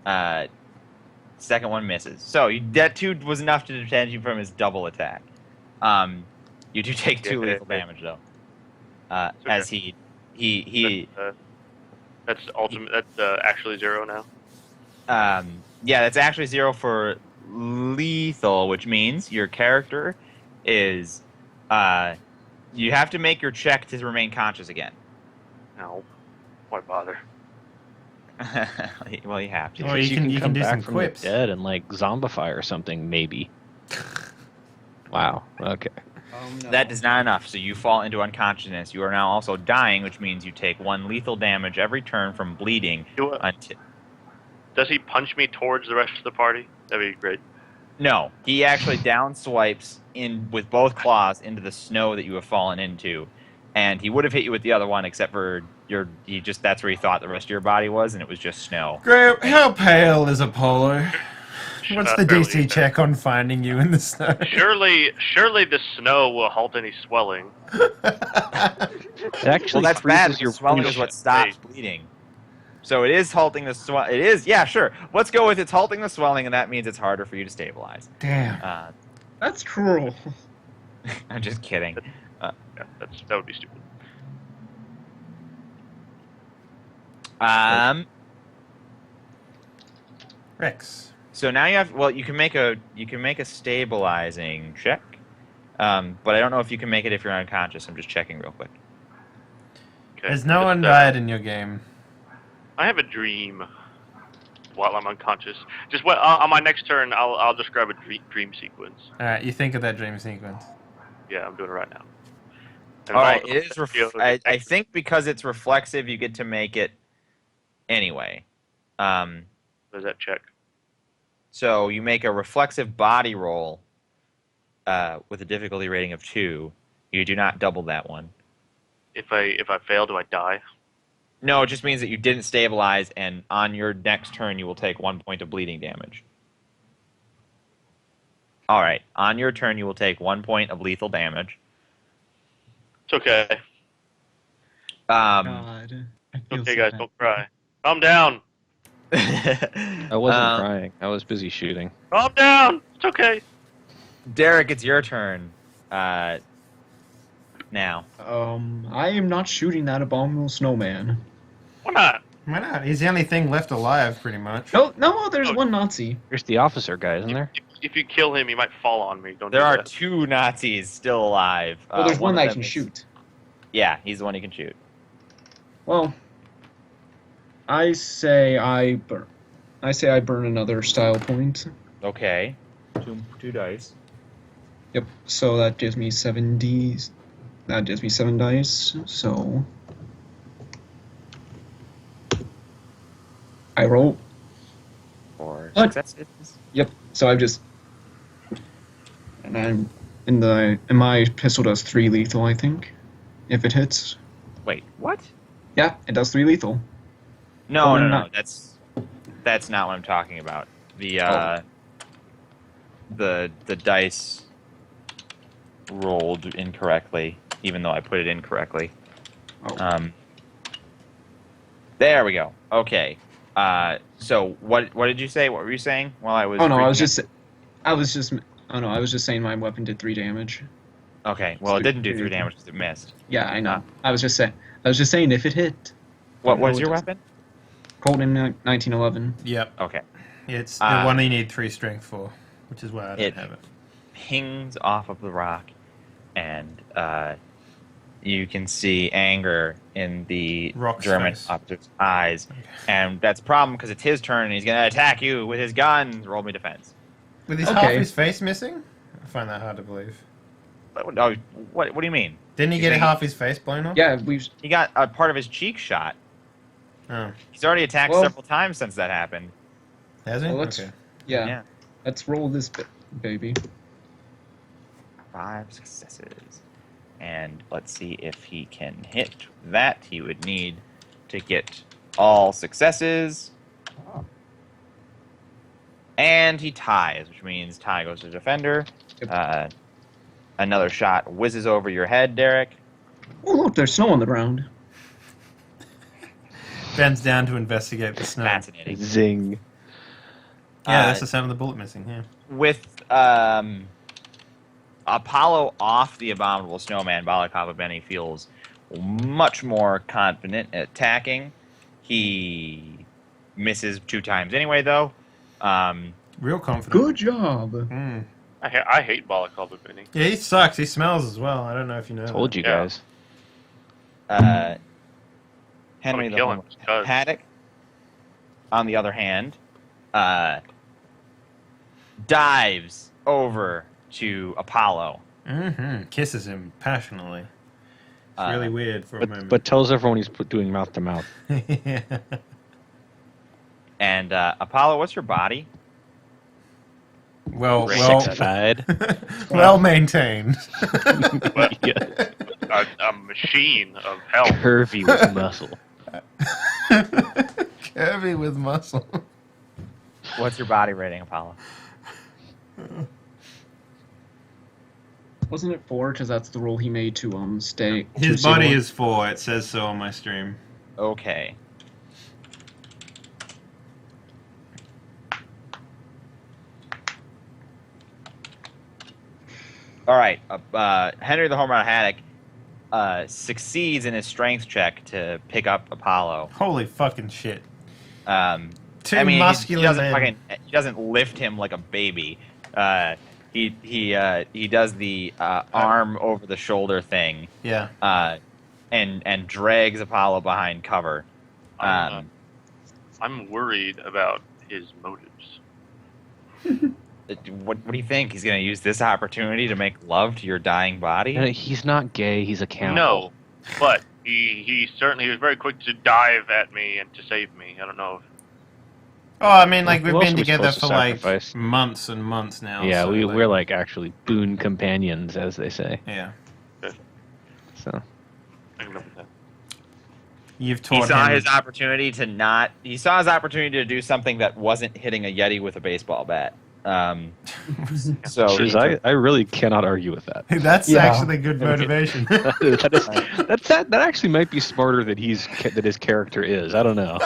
Speaker 2: second one misses. So that 2 was enough to defend you from his double attack. You do take 2 lethal damage though. As he
Speaker 6: That's ultimate. That's actually 0 now.
Speaker 2: yeah, that's actually 0 for lethal, which means your character is you have to make your check to remain conscious again.
Speaker 6: No. Why bother?
Speaker 2: Well, you have to.
Speaker 1: Or you can
Speaker 3: come
Speaker 1: do
Speaker 3: back
Speaker 1: some
Speaker 3: from
Speaker 1: quips.
Speaker 3: the dead and like zombify or something, maybe. Wow. Okay.
Speaker 2: That is not enough, so you fall into unconsciousness. You are now also dying, which means you take 1 lethal damage every turn from bleeding.
Speaker 6: Does he punch me towards the rest of the party? That'd be great.
Speaker 2: No, he actually down swipes in with both claws into the snow that you have fallen into, and he would have hit you with the other one, except for that's where he thought the rest of your body was, and it was just snow.
Speaker 1: Graham, how pale is Apollo? What's the
Speaker 6: Fairly
Speaker 1: DC check on finding you in the snow?
Speaker 6: Surely the snow will halt any swelling.
Speaker 3: It actually
Speaker 2: Well, that's bad.
Speaker 3: freezes
Speaker 2: Your swelling is what stops
Speaker 6: Hey.
Speaker 2: bleeding. So it is halting the swelling. It is, yeah, sure. Let's go with it's halting the swelling, and that means it's harder for you to stabilize.
Speaker 1: Damn.
Speaker 5: That's cruel.
Speaker 2: I'm just kidding.
Speaker 6: Yeah, that would be stupid.
Speaker 1: Rex.
Speaker 2: So now you have. Well, you can make a stabilizing check, but I don't know if you can make it if you're unconscious. I'm just checking real quick.
Speaker 6: Okay.
Speaker 1: There's no one
Speaker 6: Just,
Speaker 1: died in your game.
Speaker 6: I have a dream while I'm unconscious. Just on my next turn, I'll describe a dream sequence.
Speaker 1: Alright, you think of that dream sequence.
Speaker 6: Yeah, I'm doing it right now. And
Speaker 2: All right,
Speaker 6: all-
Speaker 2: it is. I think because it's reflexive, you get to make it anyway.
Speaker 6: Does that check?
Speaker 2: So you make a reflexive body roll with a difficulty rating of 2. You do not double that one.
Speaker 6: If I fail, do I die?
Speaker 2: No, it just means that you didn't stabilize, and on your next turn, you will take 1 point of bleeding damage. All right, on your turn, you will take 1 point of lethal damage.
Speaker 6: It's okay.
Speaker 5: God. I feel
Speaker 6: Okay,
Speaker 5: so
Speaker 6: guys,
Speaker 5: bad.
Speaker 6: don't cry. Calm down.
Speaker 3: I wasn't crying. I was busy shooting.
Speaker 6: Calm down. It's okay.
Speaker 2: Derek, it's your turn. Now.
Speaker 5: I am not shooting that abominable snowman.
Speaker 6: Why not?
Speaker 1: Why not? He's the only thing left alive, pretty much.
Speaker 5: No, there's one Nazi.
Speaker 3: There's the officer guy, isn't there?
Speaker 6: if you kill him, he might fall on me. Don't
Speaker 2: There
Speaker 6: do
Speaker 2: are
Speaker 6: that.
Speaker 2: 2 Nazis still alive.
Speaker 5: Well, there's one
Speaker 2: of
Speaker 5: I
Speaker 2: them
Speaker 5: can
Speaker 2: is-
Speaker 5: shoot.
Speaker 2: Yeah, he's the one you can shoot.
Speaker 5: Well, I say I burn. I say I burn another style point.
Speaker 2: Okay. 2 dice.
Speaker 5: Yep. So that gives me 7 That gives me 7 dice. So I roll.
Speaker 2: 4
Speaker 5: What?
Speaker 2: successes.
Speaker 5: Yep. So I've just and I'm and my pistol does 3 lethal, I think, if it hits.
Speaker 2: Wait, what?
Speaker 5: Yeah, it does 3 lethal.
Speaker 2: No,
Speaker 5: Well,
Speaker 2: no,
Speaker 5: not-
Speaker 2: no. That's not what I'm talking about. The the dice rolled incorrectly, even though I put it incorrectly.
Speaker 5: Oh.
Speaker 2: There we go. Okay. So what did you say? What were you saying while I was?
Speaker 5: Oh no, I was
Speaker 2: freaking
Speaker 5: just. Oh no, I was just saying my weapon did 3 damage.
Speaker 2: out? Okay. Well, it didn't do 3 damage because it missed.
Speaker 5: Yeah, I know. I was just saying if it hit.
Speaker 2: What
Speaker 5: No,
Speaker 2: was
Speaker 5: it
Speaker 2: your
Speaker 5: doesn't.
Speaker 2: weapon?
Speaker 5: Colt in 1911.
Speaker 1: Yep.
Speaker 2: Okay.
Speaker 1: It's the one you need 3 strength for, which is why I don't have it.
Speaker 2: Pings off of the rock, and you can see anger in the
Speaker 1: Rock's
Speaker 2: German
Speaker 1: face.
Speaker 2: officer's eyes,
Speaker 1: Okay.
Speaker 2: and that's a problem because it's his turn and he's going to attack you with his gun. Roll me defense.
Speaker 1: With his
Speaker 5: Okay.
Speaker 1: half his face missing? I find that hard to believe.
Speaker 2: Oh, what do you mean?
Speaker 1: Didn't he
Speaker 2: You
Speaker 1: get
Speaker 2: think-
Speaker 1: half his face blown off?
Speaker 5: Yeah, we've.
Speaker 2: He got a part of his cheek shot.
Speaker 1: Oh.
Speaker 2: He's already attacked
Speaker 5: Well-
Speaker 2: several times since that happened.
Speaker 1: Has he?
Speaker 5: Well, let's-
Speaker 1: Okay.
Speaker 5: Yeah.
Speaker 2: Yeah.
Speaker 5: Let's roll this baby.
Speaker 2: 5 successes. And let's see if he can hit that. He would need to get all successes. And he ties, which means tie goes to defender.
Speaker 5: Yep.
Speaker 2: Another shot whizzes over your head, Derek.
Speaker 5: Oh look, there's snow on the ground.
Speaker 1: Bends down to investigate the snow.
Speaker 2: Fascinating.
Speaker 3: Zing.
Speaker 1: Yeah, that's the sound of the bullet missing, yeah.
Speaker 2: With Apollo off the Abominable Snowman, Balakava Benny feels much more confident at attacking. He misses 2 times anyway, though.
Speaker 1: Real confident.
Speaker 5: Good job.
Speaker 1: Mm.
Speaker 6: I hate Balaclava Benny.
Speaker 1: Yeah, he sucks. He smells as well. I don't know if you know.
Speaker 3: Told
Speaker 1: that.
Speaker 3: you
Speaker 6: Yeah.
Speaker 3: guys.
Speaker 2: Henry the
Speaker 6: kill him,
Speaker 2: Homer Haddock, on the other hand, dives over to Apollo.
Speaker 1: Mm-hmm. Kisses him passionately. It's really weird for a moment.
Speaker 3: But tells everyone he's doing mouth to mouth.
Speaker 1: Yeah.
Speaker 2: And Apollo, what's your body?
Speaker 1: well,
Speaker 3: Sexified.
Speaker 1: well maintained.
Speaker 3: Yeah.
Speaker 6: A machine of hell.
Speaker 3: Curvy with muscle.
Speaker 1: Curvy with muscle.
Speaker 2: What's your body rating, Apollo?
Speaker 5: Wasn't it 4? Because that's the roll he made to stay.
Speaker 1: His
Speaker 5: to
Speaker 1: body
Speaker 5: zero.
Speaker 1: is 4. It says so on my stream.
Speaker 2: Okay. All right. Henry the Homer Haddock succeeds in his strength check to pick up Apollo.
Speaker 1: Holy fucking shit. Two
Speaker 2: I mean,
Speaker 1: muscular
Speaker 2: he doesn't
Speaker 1: men.
Speaker 2: he doesn't lift him like a baby. He does the arm over the shoulder thing,
Speaker 1: Yeah.
Speaker 2: and drags Apollo behind cover.
Speaker 6: I'm worried about his motives.
Speaker 2: What do you think? He's going to use this opportunity to make love to your dying body?
Speaker 3: He's not gay. He's a cannibal.
Speaker 6: No, but he was very quick to dive at me and to save me. I don't know.
Speaker 1: Oh, I mean, like,
Speaker 3: Who
Speaker 1: we've
Speaker 3: else
Speaker 1: been
Speaker 3: are we
Speaker 1: together
Speaker 3: supposed to
Speaker 1: for, like,
Speaker 3: sacrifice?
Speaker 1: months and months now.
Speaker 3: Yeah,
Speaker 1: so,
Speaker 3: we're like actually boon companions, as they say.
Speaker 1: Yeah.
Speaker 3: So
Speaker 6: I can live with that.
Speaker 1: You've
Speaker 2: He
Speaker 1: taught
Speaker 2: saw
Speaker 1: him.
Speaker 2: his opportunity to not. He saw his opportunity to do something that wasn't hitting a Yeti with a baseball bat. So he
Speaker 3: Jeez, I really cannot argue with that.
Speaker 1: That's
Speaker 5: Yeah.
Speaker 1: actually good motivation.
Speaker 3: that actually might be smarter than that his character is. I don't know.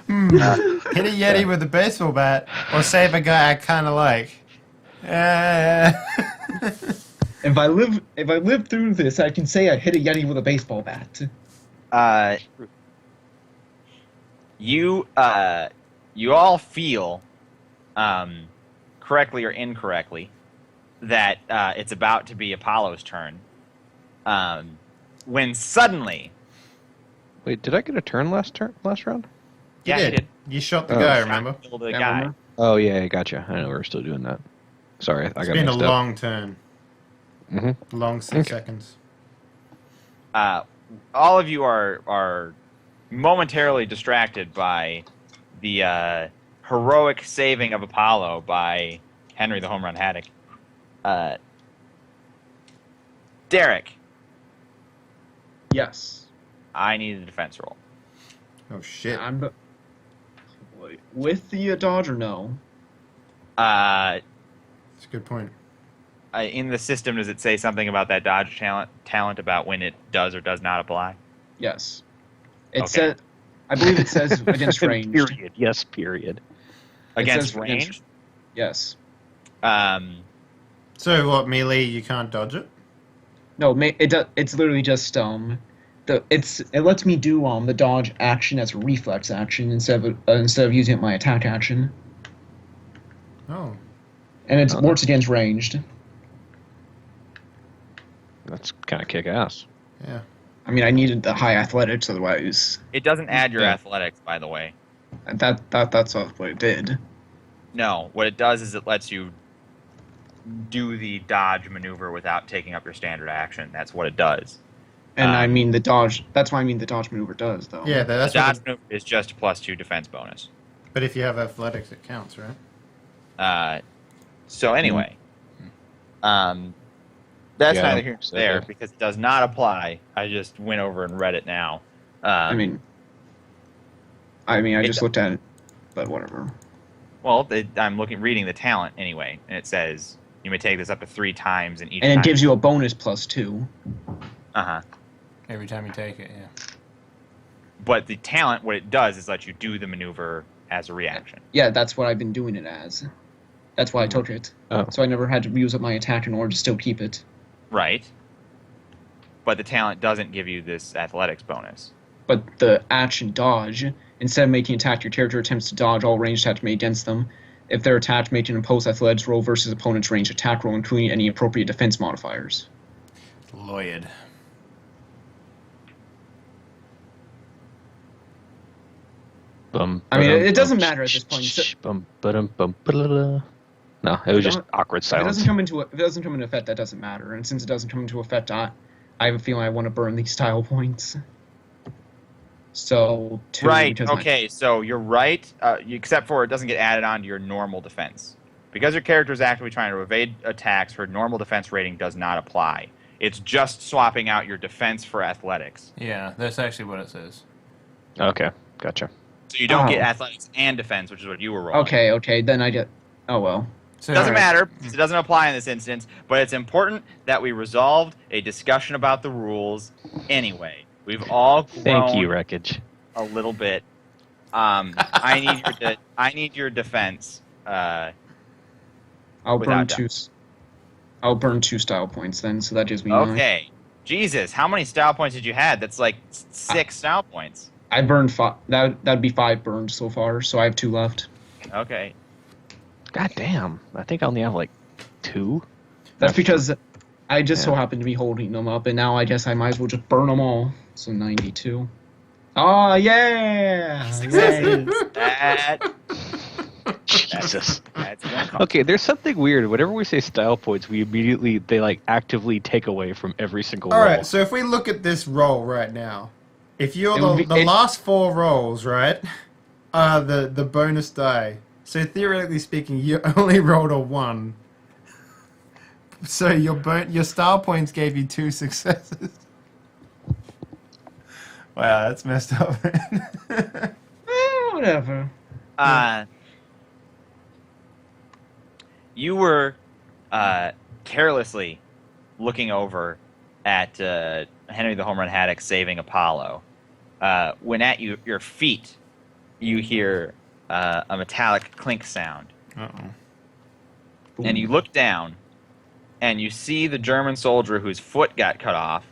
Speaker 1: Hit a Yeti with a baseball bat or save a guy I kind of like.
Speaker 5: If I live through this, I can say I hit a Yeti with a baseball bat.
Speaker 2: you all feel correctly or incorrectly, that it's about to be Apollo's turn. When suddenly,
Speaker 3: Wait, did I get a turn last round?
Speaker 2: yeah,
Speaker 1: you
Speaker 2: he did.
Speaker 1: You shot the
Speaker 3: Oh.
Speaker 1: guy,
Speaker 2: Shot
Speaker 1: remember?
Speaker 2: and killed the
Speaker 5: Yeah,
Speaker 2: guy.
Speaker 5: remember?
Speaker 3: Oh yeah, gotcha. I know we're still doing that. Sorry, I
Speaker 1: It's
Speaker 3: got
Speaker 1: been a
Speaker 3: mixed up.
Speaker 1: long turn.
Speaker 3: Mm-hmm.
Speaker 1: Long 6
Speaker 3: Okay.
Speaker 1: seconds.
Speaker 2: All of you are momentarily distracted by the heroic saving of Apollo by Henry the Home Run Haddock. Derek,
Speaker 5: Yes.
Speaker 2: I need a defense roll.
Speaker 1: Oh shit.
Speaker 5: With the dodge or no?
Speaker 2: Uh,
Speaker 1: That's a good point.
Speaker 2: in the system, does it say something about that dodge talent about when it does or does not apply?
Speaker 5: Yes. It
Speaker 2: Okay.
Speaker 5: says. I believe it says against ranged.
Speaker 3: Period. Yes. Period.
Speaker 2: Against
Speaker 5: says against-
Speaker 2: range?
Speaker 5: Yes.
Speaker 1: So what, melee, you can't dodge it?
Speaker 5: No, it does. It's literally just it lets me do the dodge action as a reflex action instead of using it my attack action,
Speaker 1: Oh.
Speaker 5: and it
Speaker 3: Oh.
Speaker 5: works against ranged.
Speaker 3: That's kind of kick ass.
Speaker 1: Yeah.
Speaker 5: I mean, I needed the high athletics, otherwise
Speaker 2: It doesn't add your
Speaker 3: Yeah.
Speaker 2: athletics, by the way.
Speaker 5: that's what it did.
Speaker 2: No, what it does is it lets you do the dodge maneuver without taking up your standard action. That's what it does.
Speaker 5: And I mean the dodge. That's what I mean the dodge maneuver does, though.
Speaker 1: Yeah, that's
Speaker 2: the
Speaker 1: what
Speaker 2: dodge maneuver is just a +2 defense bonus.
Speaker 1: but if you have athletics, it counts, right?
Speaker 2: So anyway, that's
Speaker 3: Yeah,
Speaker 2: neither here nor
Speaker 3: so
Speaker 2: there
Speaker 3: yeah.
Speaker 2: because it does not apply. I just went over and read it now.
Speaker 5: I mean, I just looked at it, but whatever.
Speaker 2: Well, I'm reading the talent anyway, and it says you may take this up to 3 times in each.
Speaker 5: And it
Speaker 2: time.
Speaker 5: gives you a bonus +2.
Speaker 1: Every time you take it, yeah.
Speaker 2: But the talent, what it does is let you do the maneuver as a reaction.
Speaker 5: Yeah, that's what I've been doing it as. That's why I took it.
Speaker 3: Oh.
Speaker 5: So I never had to use up my attack in order to still keep it.
Speaker 2: Right. But the talent doesn't give you this athletics bonus.
Speaker 5: But the action dodge, instead of making attack, your character attempts to dodge all ranged attacks made against them. If they're attacked, make an opposed athletics roll versus opponent's ranged attack roll, including any appropriate defense modifiers.
Speaker 1: Lawyered.
Speaker 3: Bum,
Speaker 5: I mean,
Speaker 3: ba-dum,
Speaker 5: it doesn't
Speaker 3: bum,
Speaker 5: matter at this point. So-
Speaker 3: Bum, ba-dum, bum, ba-da-da. No, it was just awkward
Speaker 5: If it
Speaker 3: silence.
Speaker 5: doesn't come into effect, that doesn't matter. And since it doesn't come into effect, I have a feeling I want to burn these style points. So 2.
Speaker 2: Right.
Speaker 5: because my-
Speaker 2: Okay. So you're right, except for it doesn't get added on to your normal defense. Because your character is actively trying to evade attacks, her normal defense rating does not apply. It's just swapping out your defense for athletics.
Speaker 1: Yeah, that's actually what it says.
Speaker 3: Okay, gotcha.
Speaker 2: So you don't get
Speaker 5: Oh.
Speaker 2: athletics and defense, which is what you were rolling.
Speaker 5: Okay, then I get. Oh well.
Speaker 1: So,
Speaker 2: It doesn't
Speaker 1: alright.
Speaker 2: matter because it doesn't apply in this instance, but it's important that we resolved a discussion about the rules anyway. We've all grown
Speaker 3: Thank you, Wreckage.
Speaker 2: a little bit. I need your defense.
Speaker 5: I'll
Speaker 2: Without
Speaker 5: burn
Speaker 2: doubt.
Speaker 5: I'll burn 2 style points then, so that gives me 9.
Speaker 2: Okay. Jesus, how many style points did you had? That's like 6 style points.
Speaker 5: I burned 5. That'd be 5 burned so far, so I have 2 left.
Speaker 2: Okay.
Speaker 3: God damn. I think I only have like 2.
Speaker 5: That's because I just so
Speaker 3: Yeah.
Speaker 5: happened to be holding them up, and now I guess I might as well just burn them all. So 92. Oh yeah!
Speaker 2: Successes. That's
Speaker 3: Jesus.
Speaker 2: one call.
Speaker 3: Okay, there's something weird. Whenever we say style points, they like actively take away from every single
Speaker 1: All
Speaker 3: roll.
Speaker 1: right, so if we look at this roll right now, if you're
Speaker 3: It would be-
Speaker 1: the last 4 rolls, right, are the bonus die. So theoretically speaking, you only rolled a 1. So your style points gave you 2 successes. Wow, that's messed up.
Speaker 5: Whatever.
Speaker 2: You were carelessly looking over at Henry the Home Run Haddock saving Apollo. When at your feet, you hear a metallic clink sound.
Speaker 1: Uh-oh.
Speaker 2: And you look down, and you see the German soldier whose foot got cut off.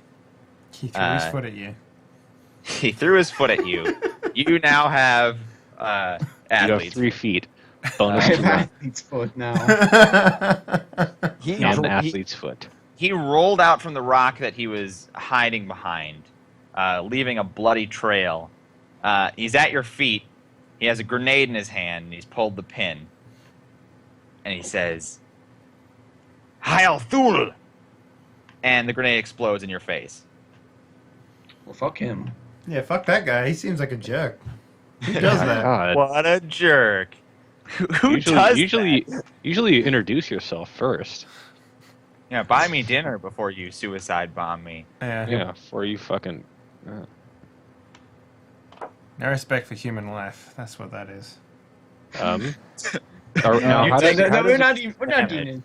Speaker 1: He threw his foot at you.
Speaker 2: He threw his foot at you. You now have
Speaker 3: You have
Speaker 2: athletes.
Speaker 3: 3 feet. Bonus
Speaker 5: I
Speaker 3: to
Speaker 5: have
Speaker 3: run.
Speaker 5: athlete's foot now.
Speaker 2: He,
Speaker 3: And
Speaker 2: he,
Speaker 3: athlete's foot.
Speaker 2: he rolled out from the rock that he was hiding behind, leaving a bloody trail. He's at your feet. He has a grenade in his hand, and he's pulled the pin. And he says, Heil Thul! And the grenade explodes in your face.
Speaker 5: Well, fuck him.
Speaker 1: Yeah, fuck that guy. He seems like a jerk. Who does that?
Speaker 3: God.
Speaker 2: What a jerk. Who
Speaker 3: usually,
Speaker 2: does
Speaker 3: usually,
Speaker 2: that?
Speaker 3: usually you introduce yourself first.
Speaker 2: Yeah, buy me dinner before you suicide bomb me.
Speaker 1: Yeah.
Speaker 3: Yeah, before you fucking.
Speaker 1: No respect for human life. That's what that is.
Speaker 3: Now,
Speaker 2: You
Speaker 3: how
Speaker 2: take-
Speaker 3: does,
Speaker 5: No,
Speaker 3: how
Speaker 5: we're
Speaker 3: does
Speaker 5: not even. We're not
Speaker 2: damage.
Speaker 5: even.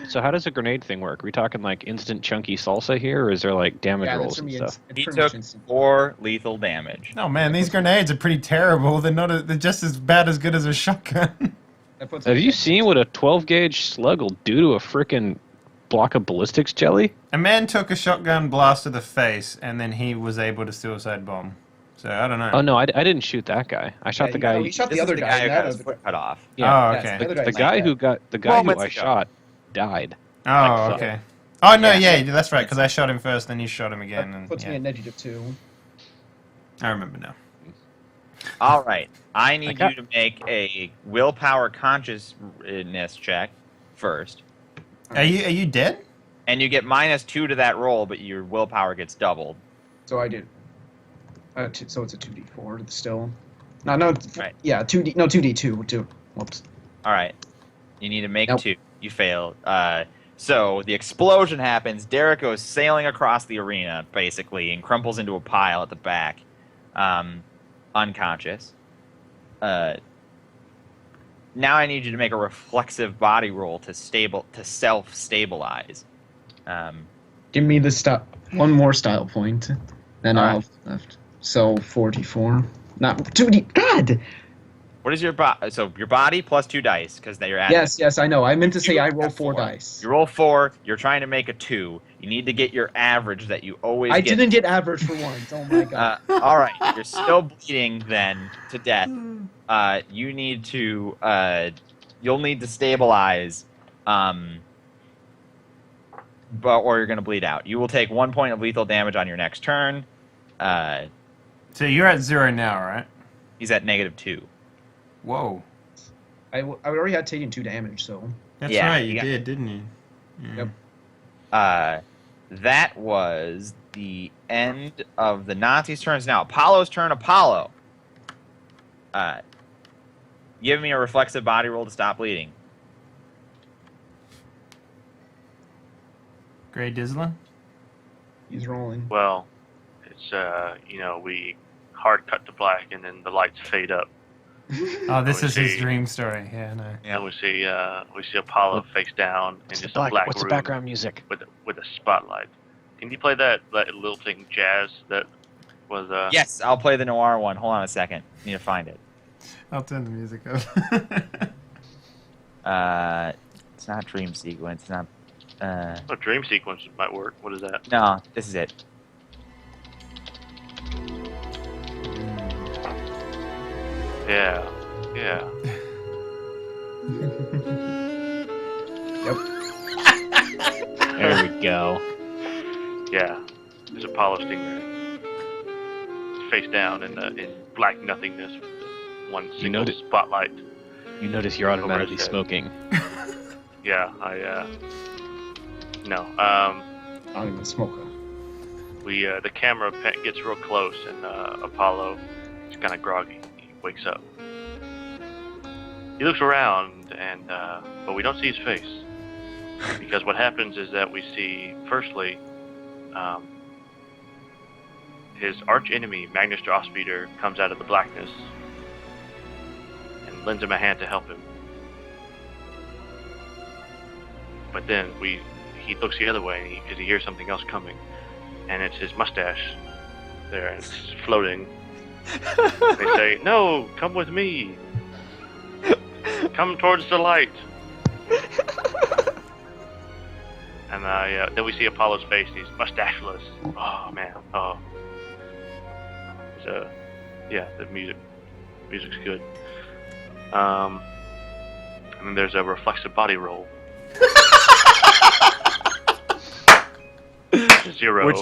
Speaker 3: so how does a grenade thing work? Are we talking like instant chunky salsa here, or is there like damage
Speaker 5: Yeah,
Speaker 3: rolls
Speaker 5: that's
Speaker 3: and
Speaker 5: gonna be.
Speaker 3: stuff?
Speaker 5: It's
Speaker 2: He
Speaker 5: pretty much
Speaker 2: took
Speaker 5: instant.
Speaker 2: 4 lethal damage.
Speaker 1: No, man, these grenades are pretty terrible. They're just as bad as good as a shotgun.
Speaker 5: That puts
Speaker 3: Have
Speaker 5: me
Speaker 3: you
Speaker 5: at
Speaker 3: seen what a 12 gauge slug will do to a freaking block of ballistics jelly?
Speaker 1: A man took a shotgun blast to the face, and then he was able to suicide bomb. So, I don't know.
Speaker 3: Oh no, I didn't shoot that guy. I shot
Speaker 5: Yeah,
Speaker 3: the
Speaker 5: you
Speaker 3: guy.
Speaker 5: know, he shot
Speaker 2: This
Speaker 5: the
Speaker 2: is
Speaker 5: other
Speaker 2: the
Speaker 5: guy.
Speaker 2: guy who
Speaker 5: and
Speaker 2: got
Speaker 5: that
Speaker 2: his
Speaker 5: other
Speaker 2: foot
Speaker 5: guy-
Speaker 2: cut off.
Speaker 3: Yeah,
Speaker 1: Oh,
Speaker 5: yes,
Speaker 1: okay.
Speaker 5: the other guy
Speaker 3: the
Speaker 5: shot
Speaker 3: guy
Speaker 5: that.
Speaker 3: who got the guy who
Speaker 2: Moments
Speaker 3: I
Speaker 2: ago.
Speaker 3: shot died.
Speaker 1: Oh,
Speaker 3: Like,
Speaker 1: okay. Oh, no,
Speaker 2: Yeah.
Speaker 1: yeah, that's right, because I shot him first, then you shot him again.
Speaker 5: That
Speaker 1: And,
Speaker 5: puts me
Speaker 1: yeah.
Speaker 5: at -2.
Speaker 1: I remember now.
Speaker 2: All right. I need
Speaker 3: Okay.
Speaker 2: you to make a willpower consciousness check first.
Speaker 1: Are you dead?
Speaker 2: And you get -2 to that roll, but your willpower gets doubled.
Speaker 5: So I did. So it's a 2d4 still. No,
Speaker 2: Right.
Speaker 5: yeah, 2d. No, 2d2. Whoops.
Speaker 2: All right. You need to make
Speaker 5: Nope.
Speaker 2: 2. You failed. So the explosion happens. Derek goes sailing across the arena, basically, and crumples into a pile at the back, unconscious. Now I need you to make a reflexive body roll to self-stabilize.
Speaker 5: Give me the one more style point. Then
Speaker 2: All
Speaker 5: I'll have left. So 44. Not 2d. God.
Speaker 2: What is your so your body plus 2 dice because you're at
Speaker 5: Yes, I know. I meant to say
Speaker 2: You
Speaker 5: I roll
Speaker 2: got
Speaker 5: 4
Speaker 2: 4.
Speaker 5: dice.
Speaker 2: You roll 4. You're trying to make a 2. You need to get your average that you always
Speaker 5: I
Speaker 2: get.
Speaker 5: didn't get average for once. Oh my god.
Speaker 2: All right, you're still bleeding then to death. You need to. You'll need to stabilize. Or you're gonna bleed out. You will take 1 point of lethal damage on your next turn.
Speaker 1: So you're at 0 now, right?
Speaker 2: He's at -2.
Speaker 1: Whoa.
Speaker 5: I already had taken 2 damage, so.
Speaker 1: That's
Speaker 2: Yeah,
Speaker 1: right,
Speaker 2: you
Speaker 1: you
Speaker 2: got-
Speaker 1: did, didn't you? Yeah.
Speaker 5: Yep.
Speaker 2: That was the end of the Nazis' turns. Now Apollo's turn. Apollo. Give me a reflexive body roll to stop bleeding.
Speaker 1: Grey Dizzler?
Speaker 5: He's rolling.
Speaker 6: Well, it's we hard cut to black and then the lights fade up
Speaker 1: Oh, this
Speaker 6: we
Speaker 1: is his
Speaker 6: see-
Speaker 1: dream story. Yeah, no.
Speaker 6: and we see Apollo face down in
Speaker 3: What's
Speaker 6: just
Speaker 3: the,
Speaker 6: a black
Speaker 3: what's the
Speaker 6: room
Speaker 3: background music?
Speaker 6: with a spotlight. Can you play that little thing jazz that was
Speaker 2: Yes, I'll play the noir one. Hold on a second. Need to find it.
Speaker 1: I'll turn the music up.
Speaker 2: It's not dream sequence. It's not.
Speaker 6: a dream sequence might work. What is that?
Speaker 2: No, this is it.
Speaker 6: Yeah.
Speaker 3: There we go.
Speaker 6: Yeah. There's Apollo Stingray. Face down in black nothingness with the one
Speaker 3: You
Speaker 6: single
Speaker 3: noted-
Speaker 6: spotlight.
Speaker 3: You notice you're automatically
Speaker 6: his head.
Speaker 3: smoking.
Speaker 6: Yeah, no.
Speaker 5: I don't even smoke.
Speaker 6: The camera gets real close and Apollo is kind of groggy. He wakes up. He looks around and but we don't see his face because what happens is that we see firstly his arch enemy Magnus Drosspeter comes out of the blackness and lends him a hand to help him. But then he looks the other way because he hears something else coming, and it's his mustache there, and it's floating. They say, "No, come with me. Come towards the light." And then we see Apollo's face. He's mustacheless. Oh man. Oh. The music's good. And then there's a reflexive body roll. 0.
Speaker 2: Which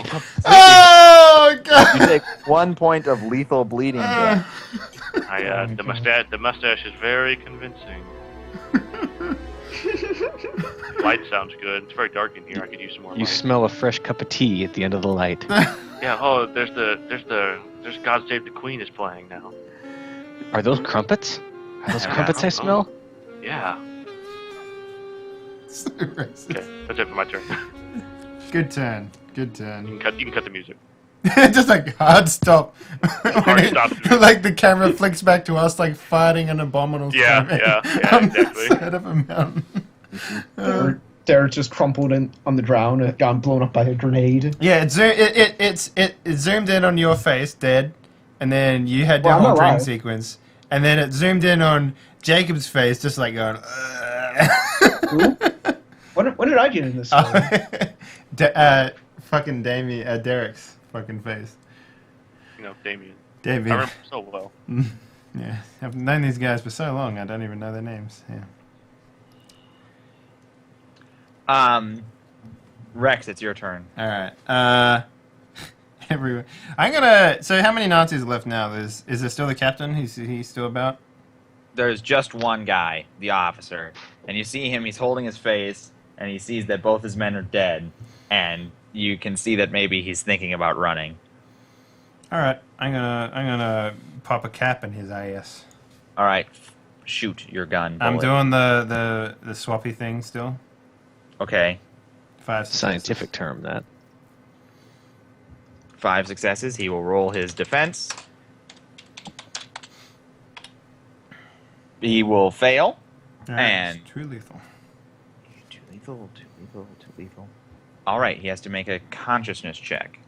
Speaker 1: Oh, God!
Speaker 2: you take 1 point of lethal bleeding. damage.
Speaker 6: The mustache is very convincing. Light sounds good. It's very dark in here. I could use some more light.
Speaker 3: You smell a fresh cup of tea at the end of the light.
Speaker 6: Yeah. Oh, there's God Save the Queen is playing now.
Speaker 3: Are those crumpets? Are those
Speaker 6: Yeah.
Speaker 3: crumpets I smell?
Speaker 6: Yeah.
Speaker 1: So racist.
Speaker 6: Okay, that's it for my turn.
Speaker 1: Good turn. Good
Speaker 6: You
Speaker 1: turn.
Speaker 6: can cut the music.
Speaker 1: Just like hard stop.
Speaker 6: Hard stop.
Speaker 1: Like the camera flicks back to us, like fighting an abominable
Speaker 6: Yeah,
Speaker 1: snowman
Speaker 6: yeah,
Speaker 1: on
Speaker 6: exactly.
Speaker 1: the side of a mountain.
Speaker 5: Derek just crumpled on the ground and got blown up by a grenade.
Speaker 1: Yeah, it zoomed in on your face, dead, and then you had the
Speaker 5: Well, I'm
Speaker 1: whole dream
Speaker 5: alive.
Speaker 1: sequence, and then it zoomed in on Jacob's face, just like going.
Speaker 5: Who? When did I get in this story?
Speaker 1: Fucking Derek's fucking face.
Speaker 6: Damien. I
Speaker 1: Damien.
Speaker 6: remember so well.
Speaker 1: Yeah, I've known these guys for so long, I don't even know their names. Yeah.
Speaker 2: Rex, it's your turn.
Speaker 1: All right. Everyone. I'm gonna. So, how many Nazis are left now? Is there still the captain? He's still about?
Speaker 2: There's just one guy, the officer, and you see him. He's holding his face, and he sees that both his men are dead, and you can see that maybe he's thinking about running.
Speaker 1: All right. I'm gonna pop a cap in his ass.
Speaker 2: All right, shoot your gun.
Speaker 1: I'm
Speaker 2: bullet.
Speaker 1: doing the swappy thing still.
Speaker 2: Okay,
Speaker 1: 5 successes.
Speaker 3: Scientific term, that.
Speaker 2: 5 successes. He will roll his defense. He will fail.
Speaker 1: All right,
Speaker 2: and-
Speaker 1: it's too lethal.
Speaker 2: Too lethal. All right, he has to make a consciousness check.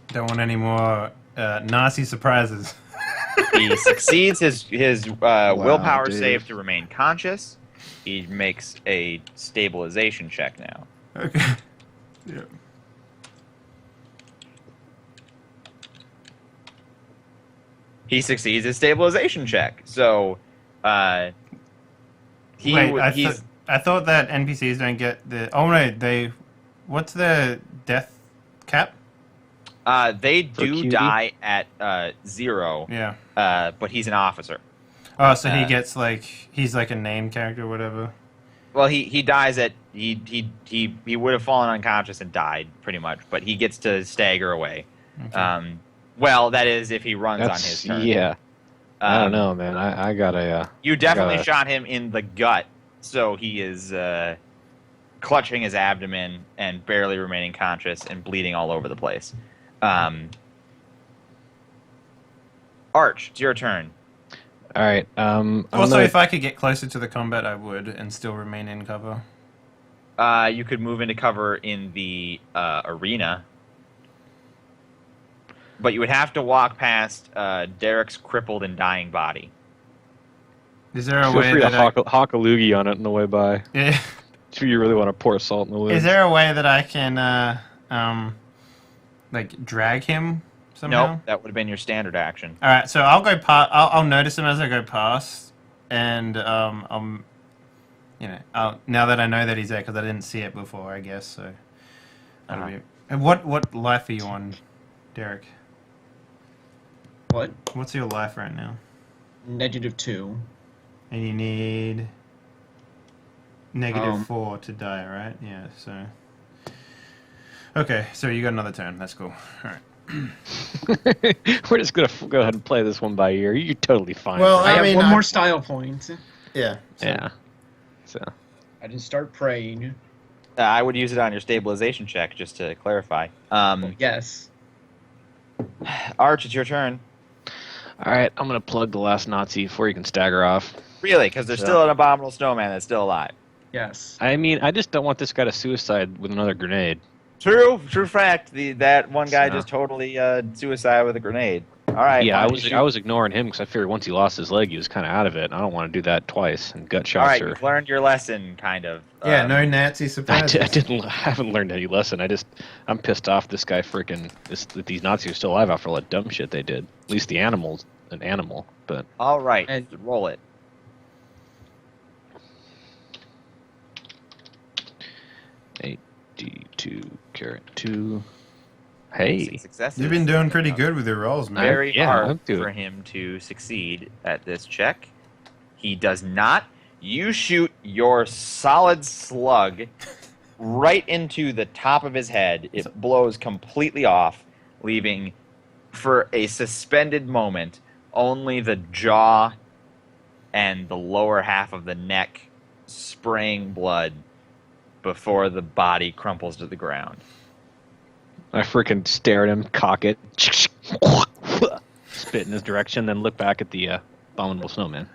Speaker 1: Don't want any more Nazi surprises.
Speaker 2: He succeeds his willpower
Speaker 3: dude.
Speaker 2: save to remain conscious. He makes a stabilization check now.
Speaker 1: Okay. Yeah.
Speaker 2: He succeeds his stabilization check. So,
Speaker 1: Wait, I thought that NPCs don't get the. Oh no, they. What's the death cap?
Speaker 2: they
Speaker 3: For
Speaker 2: do
Speaker 3: cutie?
Speaker 2: die at 0.
Speaker 1: Yeah.
Speaker 2: But he's an officer.
Speaker 1: Oh, so he
Speaker 2: Uh,
Speaker 1: gets like he's like a named character or whatever.
Speaker 2: Well, he dies at he would have fallen unconscious and died pretty much, but he gets to stagger away.
Speaker 1: Okay.
Speaker 2: Well, that is if he runs on
Speaker 3: That's
Speaker 2: his turn.
Speaker 3: yeah. I don't
Speaker 2: Um,
Speaker 3: know, man. I gotta.
Speaker 2: You definitely
Speaker 3: gotta-
Speaker 2: shot him in the gut, so he is clutching his abdomen and barely remaining conscious and bleeding all over the place. Arch, it's your turn.
Speaker 3: All right. I'm
Speaker 1: Also,
Speaker 3: gonna-
Speaker 1: if I could get closer to the combat, I would, and still remain in cover.
Speaker 2: You could move into cover in the arena, but you would have to walk past Derek's crippled and dying body.
Speaker 1: Is there a
Speaker 3: feel
Speaker 1: way
Speaker 3: free to
Speaker 1: that
Speaker 3: hawk a loogie on it on the way by.
Speaker 1: yeah.
Speaker 3: If you really want to pour salt in the wound.
Speaker 1: Is there a way that I can like drag him somehow?
Speaker 2: Nope, that would have been your standard action.
Speaker 1: All right, so I'll go past. I'll notice him as I go past, and now that I know that he's there because I didn't see it before, I guess. So that'll
Speaker 2: Uh-huh.
Speaker 1: be. And what life are you on, Derek?
Speaker 5: What?
Speaker 1: What's your life right now?
Speaker 5: -2.
Speaker 1: And you need -4
Speaker 5: Um,
Speaker 1: to die, right? Yeah. So. Okay, so you got another turn. That's cool. All right.
Speaker 3: We're just gonna go ahead and play this one by ear. You're totally fine.
Speaker 1: Well,
Speaker 5: I have
Speaker 1: mean,
Speaker 5: one
Speaker 1: I-
Speaker 5: more style point.
Speaker 1: Yeah. So,
Speaker 3: yeah. So
Speaker 5: I didn't start praying.
Speaker 2: I would use it on your stabilization check just to clarify.
Speaker 5: Yes.
Speaker 2: Arch, it's your turn.
Speaker 3: all right, I'm gonna plug the last Nazi before you can stagger off.
Speaker 2: Really? Because there's
Speaker 3: Yeah.
Speaker 2: still an abominable snowman that's still alive.
Speaker 5: Yes.
Speaker 3: I mean, I just don't want this guy to suicide with another grenade.
Speaker 2: True fact. That one guy
Speaker 3: So-
Speaker 2: just totally suicide with a grenade. All right.
Speaker 3: Yeah,
Speaker 2: why
Speaker 3: I
Speaker 2: don't you
Speaker 3: was
Speaker 2: shoot-
Speaker 3: ignoring him because I figured once he lost his leg, he was kind of out of it. And I don't want to do that twice. And gut
Speaker 2: All
Speaker 3: shots
Speaker 2: right,
Speaker 3: are.
Speaker 2: you've learned your lesson, kind of.
Speaker 1: Yeah, no Nazi
Speaker 3: I
Speaker 1: surprises.
Speaker 3: haven't learned any lesson. I'm pissed off. This guy that these Nazis are still alive after all that dumb shit they did. At least the animal's an animal, but
Speaker 2: All right,
Speaker 5: And-
Speaker 2: roll it.
Speaker 3: D2 caret 2. Hey,
Speaker 2: 6 successes.
Speaker 1: You've been doing pretty good with your rolls, man.
Speaker 2: Very
Speaker 3: Yeah, I'm
Speaker 2: hard
Speaker 3: doing-
Speaker 2: for him to succeed at this check. He does not. You shoot your solid slug right into the top of his head. It blows completely off, leaving, for a suspended moment, only the jaw and the lower half of the neck spraying blood before the body crumples to the ground.
Speaker 3: I freaking stare at him, cock it, spit in his direction, then look back at the abominable snowman.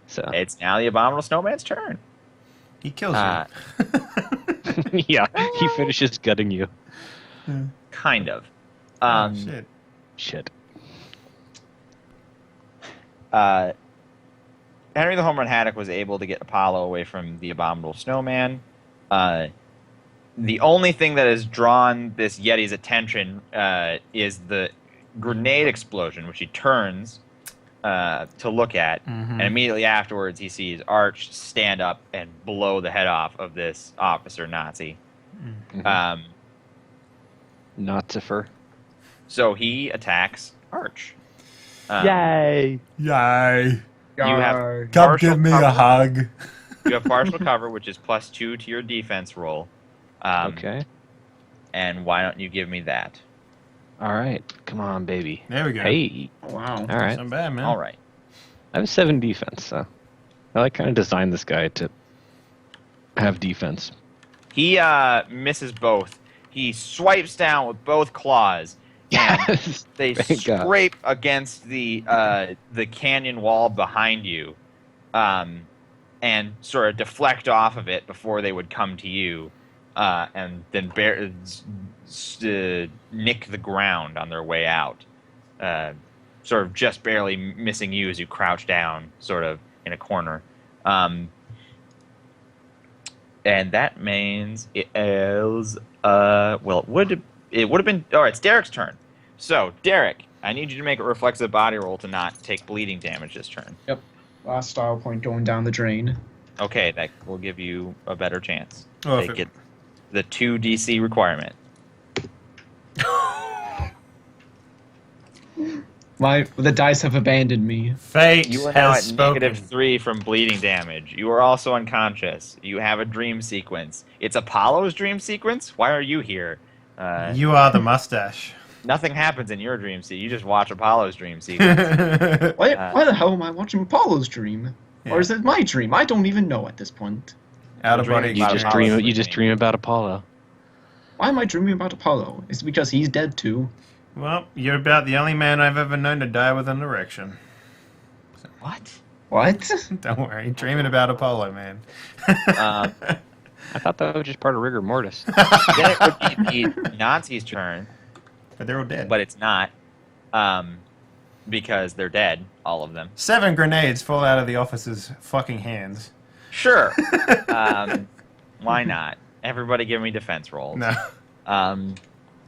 Speaker 3: So
Speaker 2: It's now the Abominable Snowman's turn.
Speaker 1: He kills
Speaker 2: Uh,
Speaker 1: you.
Speaker 3: yeah, he finishes gutting you.
Speaker 2: Kind of.
Speaker 1: Oh, shit.
Speaker 3: Shit.
Speaker 2: Henry the Home Run Haddock was able to get Apollo away from the Abominable Snowman. The only thing that has drawn this Yeti's attention is the grenade explosion, which he turns to look at. And immediately afterwards, he sees Arch stand up and blow the head off of this officer Nazi.
Speaker 3: Mhm. Nazifer.
Speaker 2: So he attacks Arch.
Speaker 3: Yay!
Speaker 1: Yay.
Speaker 2: You have
Speaker 5: Yarr.
Speaker 1: Come
Speaker 2: partial
Speaker 1: give me
Speaker 2: cover.
Speaker 1: a hug.
Speaker 2: You have partial cover, which is +2 to your defense roll.
Speaker 3: Okay.
Speaker 2: And why don't you give me that?
Speaker 3: All right. Come on, baby.
Speaker 1: There we go.
Speaker 3: Hey.
Speaker 5: Wow.
Speaker 3: All right.
Speaker 1: Not bad, man.
Speaker 2: All right.
Speaker 3: I have 7 defense, so I kind of designed this guy to have defense.
Speaker 2: He misses both. He swipes down with both claws, and
Speaker 3: Yes.
Speaker 2: they
Speaker 3: Thank God.
Speaker 2: scrape against the canyon wall behind you, and sort of deflect off of it before they would come to you, and then nick the ground on their way out, sort of just barely missing you as you crouch down, sort of in a corner. And that means it is well, it would have been. Oh, it's Derek's turn. So Derek, I need you to make a reflexive body roll to not take bleeding damage this turn.
Speaker 5: Last style point going down the drain.
Speaker 2: Okay, that will give you a better chance.
Speaker 1: Oh, if
Speaker 2: Take
Speaker 1: it-
Speaker 2: it the 2 DC requirement.
Speaker 5: The dice have abandoned me.
Speaker 1: Fate
Speaker 2: You are now
Speaker 1: has
Speaker 2: at
Speaker 1: spoken.
Speaker 2: -3 from bleeding damage. You are also unconscious. You have a dream sequence. It's Apollo's dream sequence. Why are you here?
Speaker 1: You are the mustache.
Speaker 2: Nothing happens in your dream sequence. You just watch Apollo's dream sequence.
Speaker 5: Why the hell am I watching Apollo's dream? Or is it my dream? I don't even know at this point.
Speaker 1: Out of body
Speaker 2: Dream
Speaker 3: You
Speaker 2: about
Speaker 3: just
Speaker 1: experience.
Speaker 3: dream. You just dream about Apollo.
Speaker 5: Why am I dreaming about Apollo? Is it because he's dead too?
Speaker 1: Well, you're about the only man I've ever known to die with an erection.
Speaker 2: What?
Speaker 5: What?
Speaker 1: Don't worry, dreaming about Apollo, man.
Speaker 2: Um,
Speaker 3: I thought that was just part of rigor mortis.
Speaker 2: then it would be the Nazi's turn,
Speaker 1: But they're all dead.
Speaker 2: but it's not, because they're dead, all of them.
Speaker 1: 7 grenades fall out of the officer's fucking hands.
Speaker 2: Sure. Why not? Everybody give me defense rolls.
Speaker 1: No.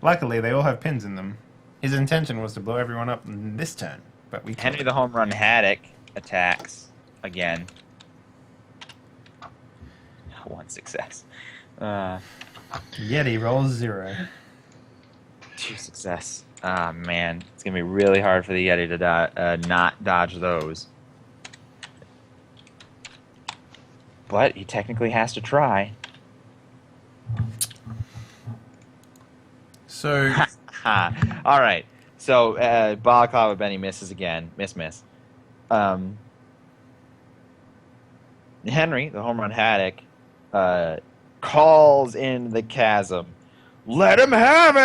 Speaker 1: Luckily, they all have pins in them. His intention was to blow everyone up in this turn, but we
Speaker 2: Henry
Speaker 1: killed
Speaker 2: the Home Run Haddock attacks again. 1 success.
Speaker 1: him. Yeti rolls 0.
Speaker 2: 2 success. Ah, man. It's going to be really hard for the Yeti to not dodge those. But he technically has to try.
Speaker 1: So,
Speaker 2: Ha. All right. So, Balaclava Benny misses again. Miss. Henry, the Home Run Haddock, calls in the chasm, "Let him have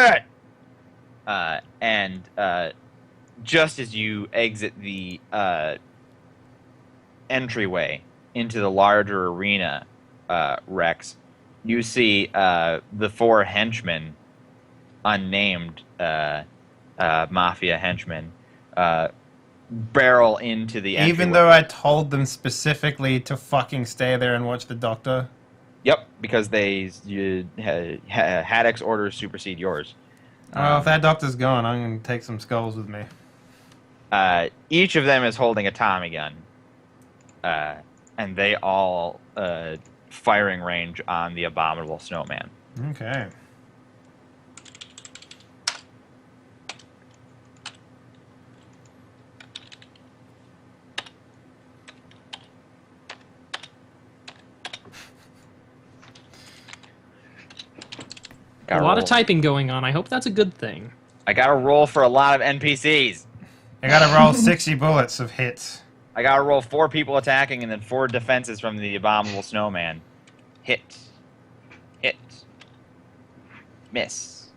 Speaker 2: it!" And just as you exit the entryway into the larger arena, Rex, you see the 4 henchmen, unnamed mafia henchmen, barrel into the entryway.
Speaker 1: Even though I told them specifically to fucking stay there and watch the doctor.
Speaker 2: Yep, because Haddock's orders supersede yours.
Speaker 1: Well, if that doctor's gone, I'm going to take some skulls with me.
Speaker 2: Each of them is holding a Tommy gun. And they all firing range on the abominable snowman.
Speaker 1: Okay.
Speaker 4: A lot of typing going on. I hope that's a good thing.
Speaker 2: I got to roll for a lot of NPCs.
Speaker 1: I got to roll 60 bullets of hits.
Speaker 2: I got to roll 4 people attacking and then 4 defenses from the abominable snowman. Hit. Hit. Miss.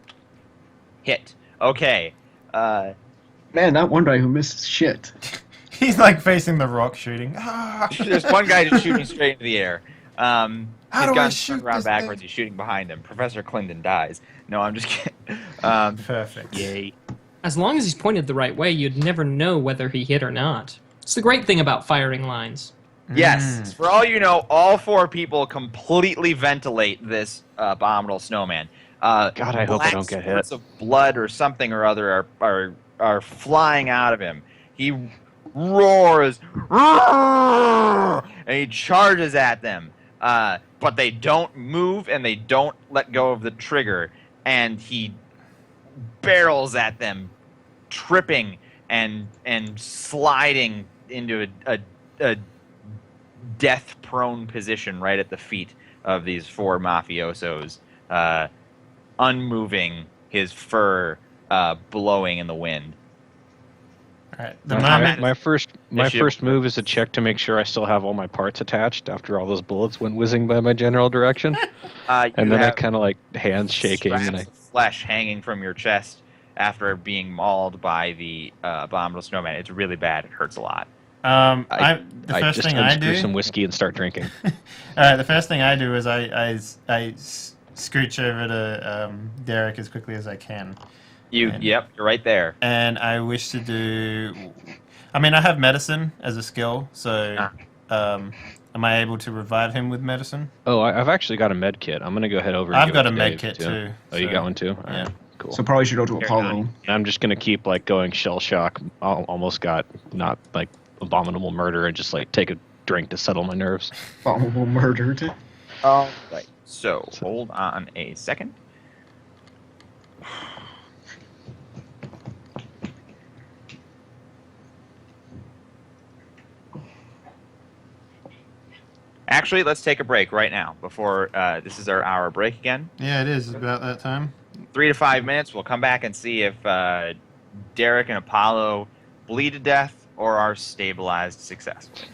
Speaker 2: Hit. Okay.
Speaker 5: Man, that one guy who misses shit.
Speaker 1: He's like facing the rock shooting. Ah.
Speaker 2: There's one guy just shooting straight into the air.
Speaker 1: How
Speaker 2: His
Speaker 1: do I
Speaker 2: gun's
Speaker 1: shoot
Speaker 2: turned around
Speaker 1: this
Speaker 2: backwards.
Speaker 1: thing?
Speaker 2: He's shooting behind him. Professor Clinton dies. No, I'm just kidding.
Speaker 1: Perfect.
Speaker 2: Yay.
Speaker 4: As long as he's pointed the right way, you'd never know whether he hit or not. It's the great thing about firing lines.
Speaker 2: Yes. For all you know, all 4 people completely ventilate this abominable snowman.
Speaker 3: God, I hope I don't get hit.
Speaker 2: Spurts of blood or something or other are flying out of him. He roars, and he charges at them. But they don't move and they don't let go of the trigger. And he barrels at them, tripping and sliding into a death-prone position right at the feet of these 4 mafiosos, unmoving, his fur blowing in the wind.
Speaker 1: All right. The moment
Speaker 3: My first move is to check to make sure I still have all my parts attached after all those bullets went whizzing by my general direction. And then I kind of like hands shaking and
Speaker 2: of flesh hanging from your chest after being mauled by the abominable snowman. It's really bad. It hurts a lot.
Speaker 3: I
Speaker 1: first
Speaker 3: just
Speaker 1: thing I
Speaker 3: unscrew
Speaker 1: do.
Speaker 3: some whiskey and start drinking.
Speaker 1: All right. The first thing I do is I scooch over to Derek as quickly as I can.
Speaker 2: Yep, you're right there.
Speaker 1: And I wish to do. I mean, I have medicine as a skill, so am I able to revive him with medicine?
Speaker 3: Oh, I've actually got a med kit. I'm gonna go head over. And
Speaker 1: I've
Speaker 3: give
Speaker 1: got
Speaker 3: it
Speaker 1: a
Speaker 3: to
Speaker 1: med
Speaker 3: Dave,
Speaker 1: kit too.
Speaker 3: Oh, you
Speaker 1: so-
Speaker 3: got one too? All
Speaker 1: Yeah.
Speaker 3: right, cool.
Speaker 5: So probably should go to Apollo.
Speaker 3: And I'm just gonna keep like going shell shock. Almost got not like abominable murder and just like take a drink to settle my nerves.
Speaker 5: Abominable murdered.
Speaker 2: Oh, right. So hold on a second. Actually, let's take a break right now before this is our hour break again.
Speaker 1: Yeah, it is about that time.
Speaker 2: 3 to 5 minutes. We'll come back and see if Derek and Apollo bleed to death or are stabilized successfully.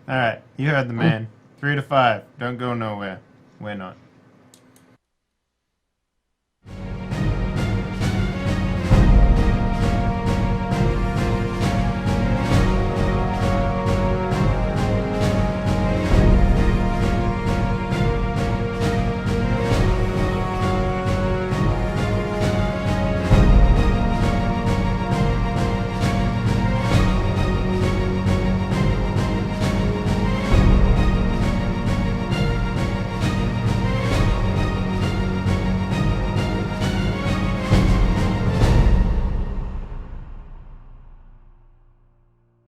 Speaker 1: All right, you heard the man. 3 to 5. Don't go nowhere. We're not.